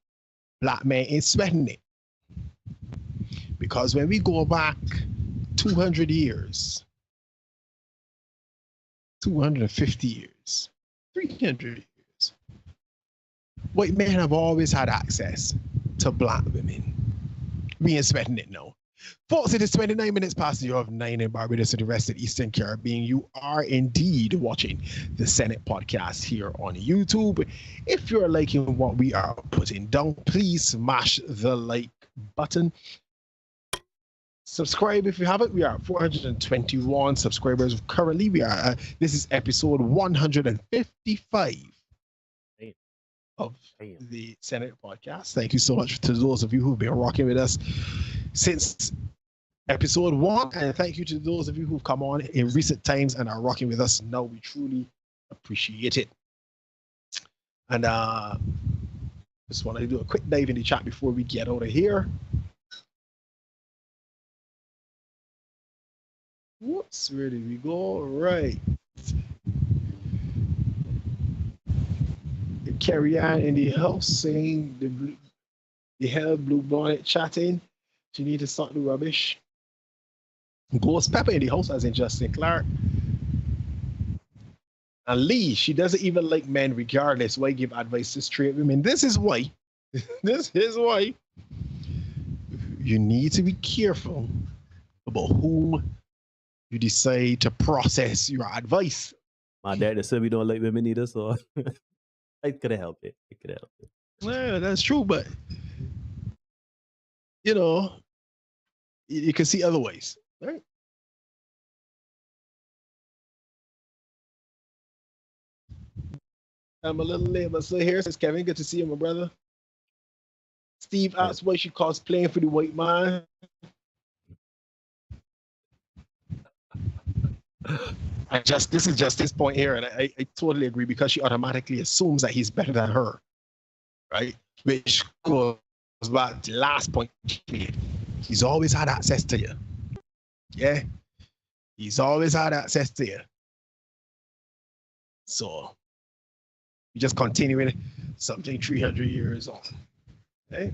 black men ain't sweating it. Because when we go back 200 years, 250 years, 300 years, white men have always had access to black women. We ain't sweating it now. Folks, it is 29 minutes past the hour of 9 in Barbados and the rest of the Eastern Caribbean. You are indeed watching the Senate podcast here on YouTube. If you're liking what we are putting down, please smash the like button. Subscribe if you haven't. We are at 421 subscribers currently. This is episode 155 of the Senate podcast. Thank you so much to those of you who've been rocking with us since episode 1, and thank you to those of you who've come on in recent times and are rocking with us now. We truly appreciate it. And Just want to do a quick dive in the chat before we get out of here. Whoops, where did we go? Right. Carry on in the house saying the hell blue bonnet chatting. She need to start the rubbish. Ghost Pepper in the house as in Justin Clark. And Lee, she doesn't even like men regardless. Why give advice to straight women? This is why. This is why you need to be careful about whom you decide to process your advice. My dad said we don't like women either, so I could have helped it. It could have helped it. Yeah, that's true, but you know, you can see other ways, right? I'm a little late, but still here. Says Kevin, good to see you, my brother. Steve asked why she cosplaying for the white man. This is just his point here, and I totally agree, because she automatically assumes that he's better than her, right? Which goes back to the last point. He's always had access to you. Yeah, he's always had access to you. So you just continuing something 300 years on. Okay.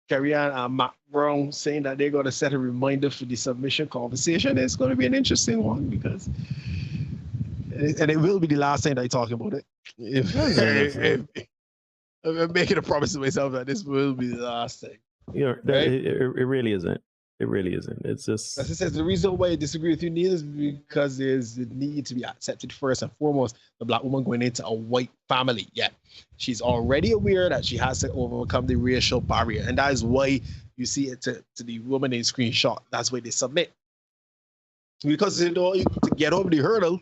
Carry on. Matt Brown saying that they're going to set a reminder for the submission conversation. It's going to be an interesting one, because, and it will be the last time that I talk about it. If I'm making a promise to myself that this will be the last thing. Yeah, right? it really isn't. It really isn't. It's just. As I said, the reason why I disagree with you, Neil, is because there's the need to be accepted first and foremost. The black woman going into a white family, yeah, she's already aware that she has to overcome the racial barrier, and that is why you see it to the woman in screenshot. That's why they submit, because you know, to get over the hurdle,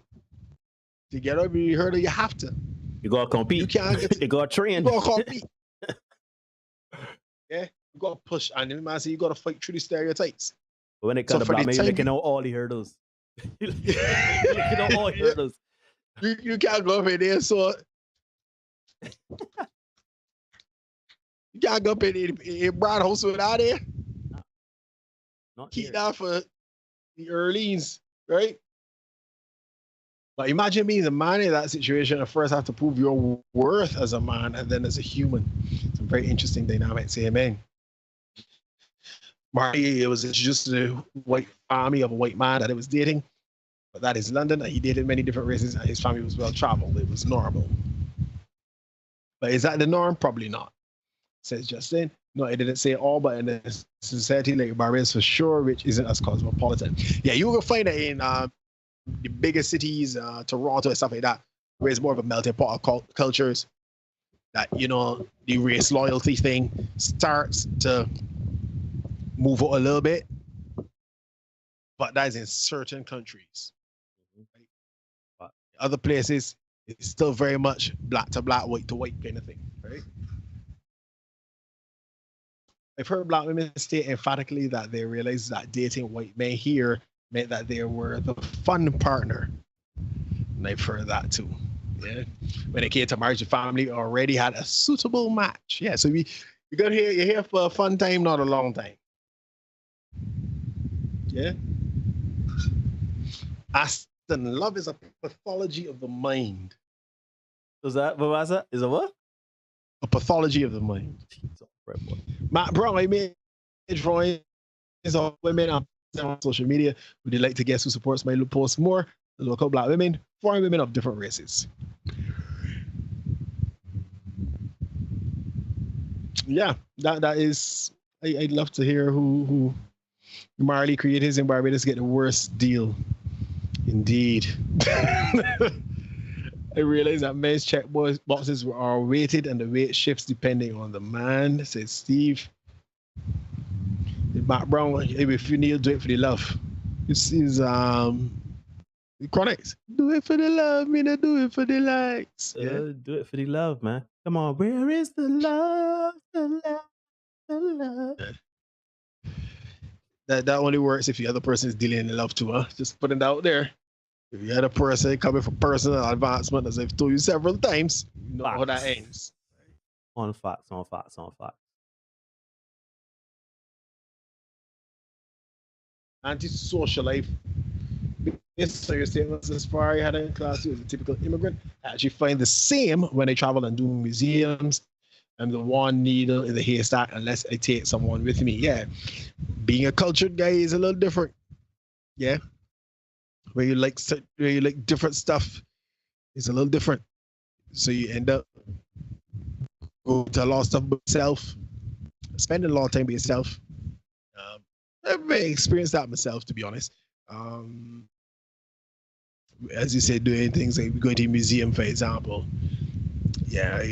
you have to. You gotta compete. You can't get. You gotta train. You gotta compete. Yeah. You gotta push, and then man say you gotta fight through the stereotypes. But when it comes to black men, you're looking at all the hurdles. You're looking at all the hurdles. You can't go up in there, so you can't go up in Broad House without there. Keep that for the earlies, right? But imagine being a man in that situation and first have to prove your worth as a man and then as a human. It's a very interesting dynamic. Say amen. Marty was introduced to the white army of a white man that he was dating, but that is London. He dated many different races, and his family was well traveled. It was normal. But is that the norm? Probably not, says Justin. No, it didn't say all, but in a society like Barbados for sure, which isn't as cosmopolitan. Yeah, you will find it in the bigger cities, Toronto and stuff like that, where it's more of a melting pot of cultures. That, you know, the race loyalty thing starts to move out a little bit, but that is in certain countries. Right? But other places, it's still very much black to black, white to white kind of thing, right? I've heard black women state emphatically that they realized that dating white men here meant that they were the fun partner. And I've heard that too. Yeah. When it came to marriage, the family already had a suitable match. Yeah, so you're here for a fun time, not a long time. Yeah. Aston, love is a pathology of the mind. Is that what was that? Is it what? A pathology of the mind. Matt Brown, I made drawings of women on social media. Would you like to guess who supports my post more? The local black women, foreign women of different races. Yeah, that is. I'd love to hear who Marley creators in Barbados get the worst deal. Indeed. I realize that men's check boxes are weighted and the weight shifts depending on the man, says Steve. Matt Brown, if you need, do it for the love. This is Chronics. Do it for the love, me not do it for the likes. Yeah, do it for the love, man. Come on, where is the love? The love, the love. Yeah. That only works if the other person is dealing in love too, huh? Just putting it out there. If you had a person coming for personal advancement, as I've told you several times, you know how that ends. On facts, on facts, on facts. Anti-social life. So you're saying that's as far I had in class as a typical immigrant. I actually find the same when I travel and do museums. I'm the one needle in the haystack unless I take someone with me. Yeah. Being a cultured guy is a little different. Yeah. Where you like different stuff is a little different. So you end up going to a lot of stuff by yourself, spending a lot of time by yourself. I've experienced that myself, to be honest. As you said, doing things like going to a museum, for example. Yeah,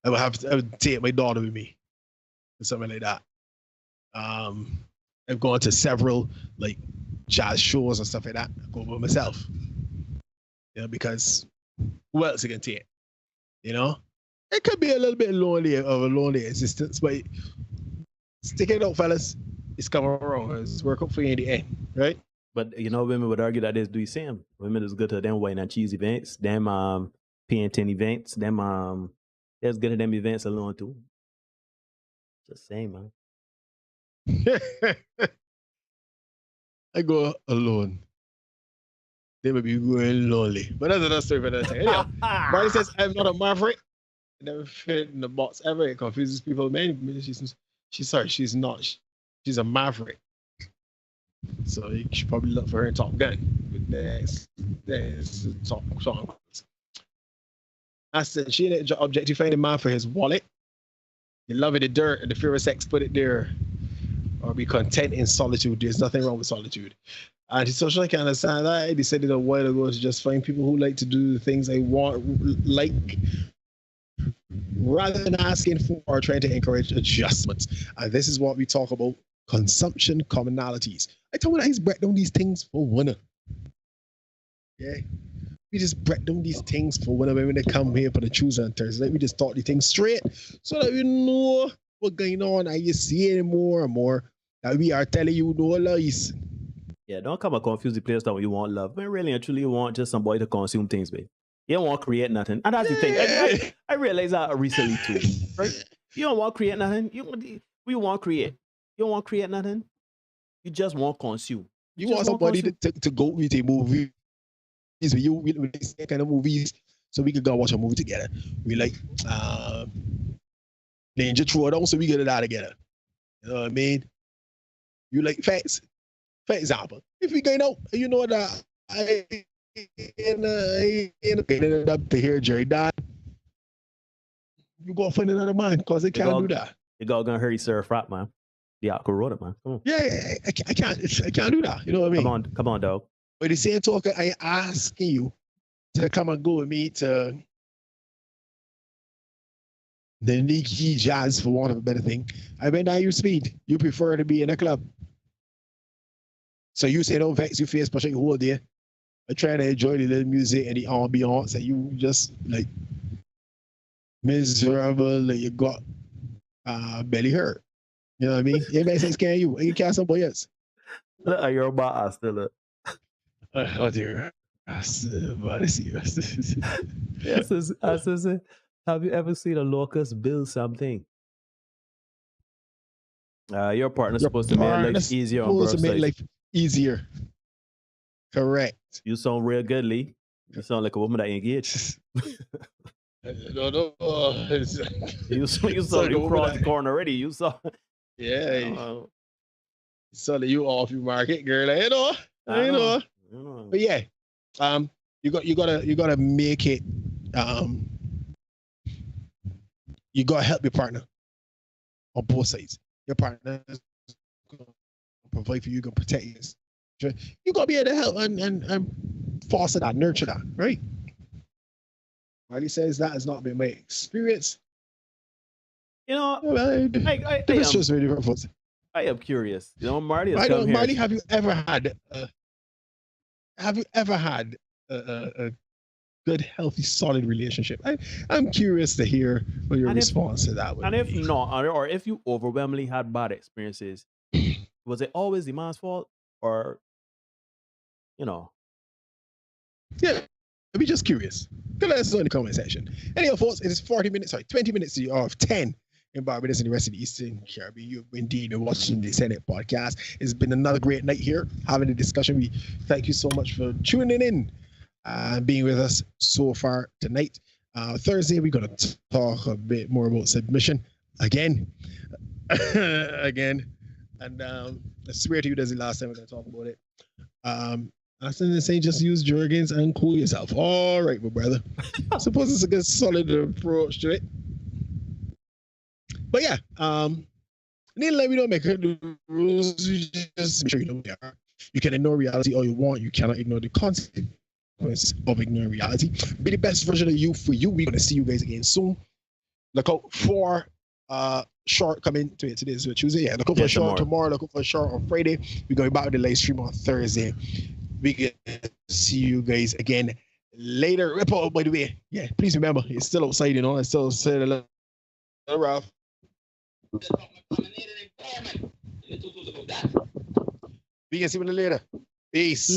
I would take my daughter with me or something like that. I've gone to several like jazz shows and stuff like that. I go by myself. You know, because who else you can take? You know? It could be a little bit lonely of a lonely existence, but stick it out, fellas. It's coming around. It's work out for you in the end, right? But you know, women would argue that this do the same. Women is good to them wine and cheese events, them painting events, them that's good at them events alone too. Just saying, man. I go alone. They may be going lonely. But that's another story for another time. Anyhow, Marty says, I'm not a maverick. I never fit in the box ever. It confuses people. She's not. She's a maverick. So you should probably look for her in Top Gun. But there's the top song. I said, she ain't objectifying the man for his wallet. You love it, the dirt, and the fear of sex, put it there. Or be content in solitude. There's nothing wrong with solitude. Antisocial, I can understand that. They said it a while ago to just find people who like to do the things they want, like, rather than asking for or trying to encourage adjustments. And this is what we talk about, consumption commonalities. I told you that he's break down these things for one. Yeah. We just break down these things for when they come here for the Tuesday and Thursday. Let me just talk the things straight so that we know what's going on and you see it more and more that we are telling you no lies. Yeah, don't come and confuse the players that you want love. But really and truly, you want just somebody to consume things, babe. You don't want to create nothing. And that's the thing. I realized that recently too. Right? You don't want to create nothing. You want to create. You don't want to create nothing. You just want to consume. You want somebody to go with a movie. With the same kind of movies, so we could go watch a movie together. We like Ninja Throwdown, so we get it out together. You know what I mean? You like facts. For example, if we going out, you know that I end up to hear Jerry die, you go find another man because they can't do that. You gonna hurry Sarah Frat, man. The Corona, man. Come on. Yeah, I can't do that. You know what I mean? Come on, dog. But the same talk, I asking you to come and go with me to the Nikki Jazz, for want of a better thing. I went down your speed. You prefer to be in a club. So you say don't vex your face, but you hold there. I try to enjoy the little music and the ambiance, and you just like miserable, like you got belly hurt. You know what I mean? It makes sense, can you? You can't somebody else. Look, you're about still. Oh dear. Yes, have you ever seen a locust build something? Your partner's supposed to make life easier on both sides. Make life easier. Correct. You sound real good, Lee. You sound like a woman that engaged. No. You saw you crossed the corner already. You saw. Yeah. So you off your market, girl. I know. But yeah, you gotta make it. You gotta help your partner on both sides. Your partner is gonna provide for you, gonna protect you. You gotta be able to help and foster that, nurture that, right? Riley says that has not been my experience. You know, I am curious. You know, Marty has come here. Marty, have you ever had a good, healthy, solid relationship? I'm curious to hear what your response to that would be. And if not, or if you overwhelmingly had bad experiences, was it always the man's fault? Or, you know, Yeah, be just curious. Go let us know in the comment section. Anyhow, folks, it is 20 minutes of 10 in Barbados and the rest of the Eastern Caribbean. You've indeed been watching the Senate podcast. It's been another great night here having a discussion. We thank you so much for tuning in and being with us so far tonight. Thursday, we're going to talk a bit more about submission again. And I swear to you, that's the last time we're going to talk about it. I was saying just use Jergens and cool yourself. All right, my brother. I suppose it's a good solid approach to it. But yeah, need to let me know, make the rules. You just make sure you know they are. You can ignore reality all you want. You cannot ignore the consequences of ignoring reality. Be the best version of you for you. We're gonna see you guys again soon. Look out for short coming to it. Today is Tuesday. Yeah, look out for short tomorrow. Look out for short on Friday. We're going back with the live stream on Thursday. We can see you guys again later. Report, by the way. Yeah, please remember, it's still outside, you know. It's still outside a little rough. We can see you later. Peace.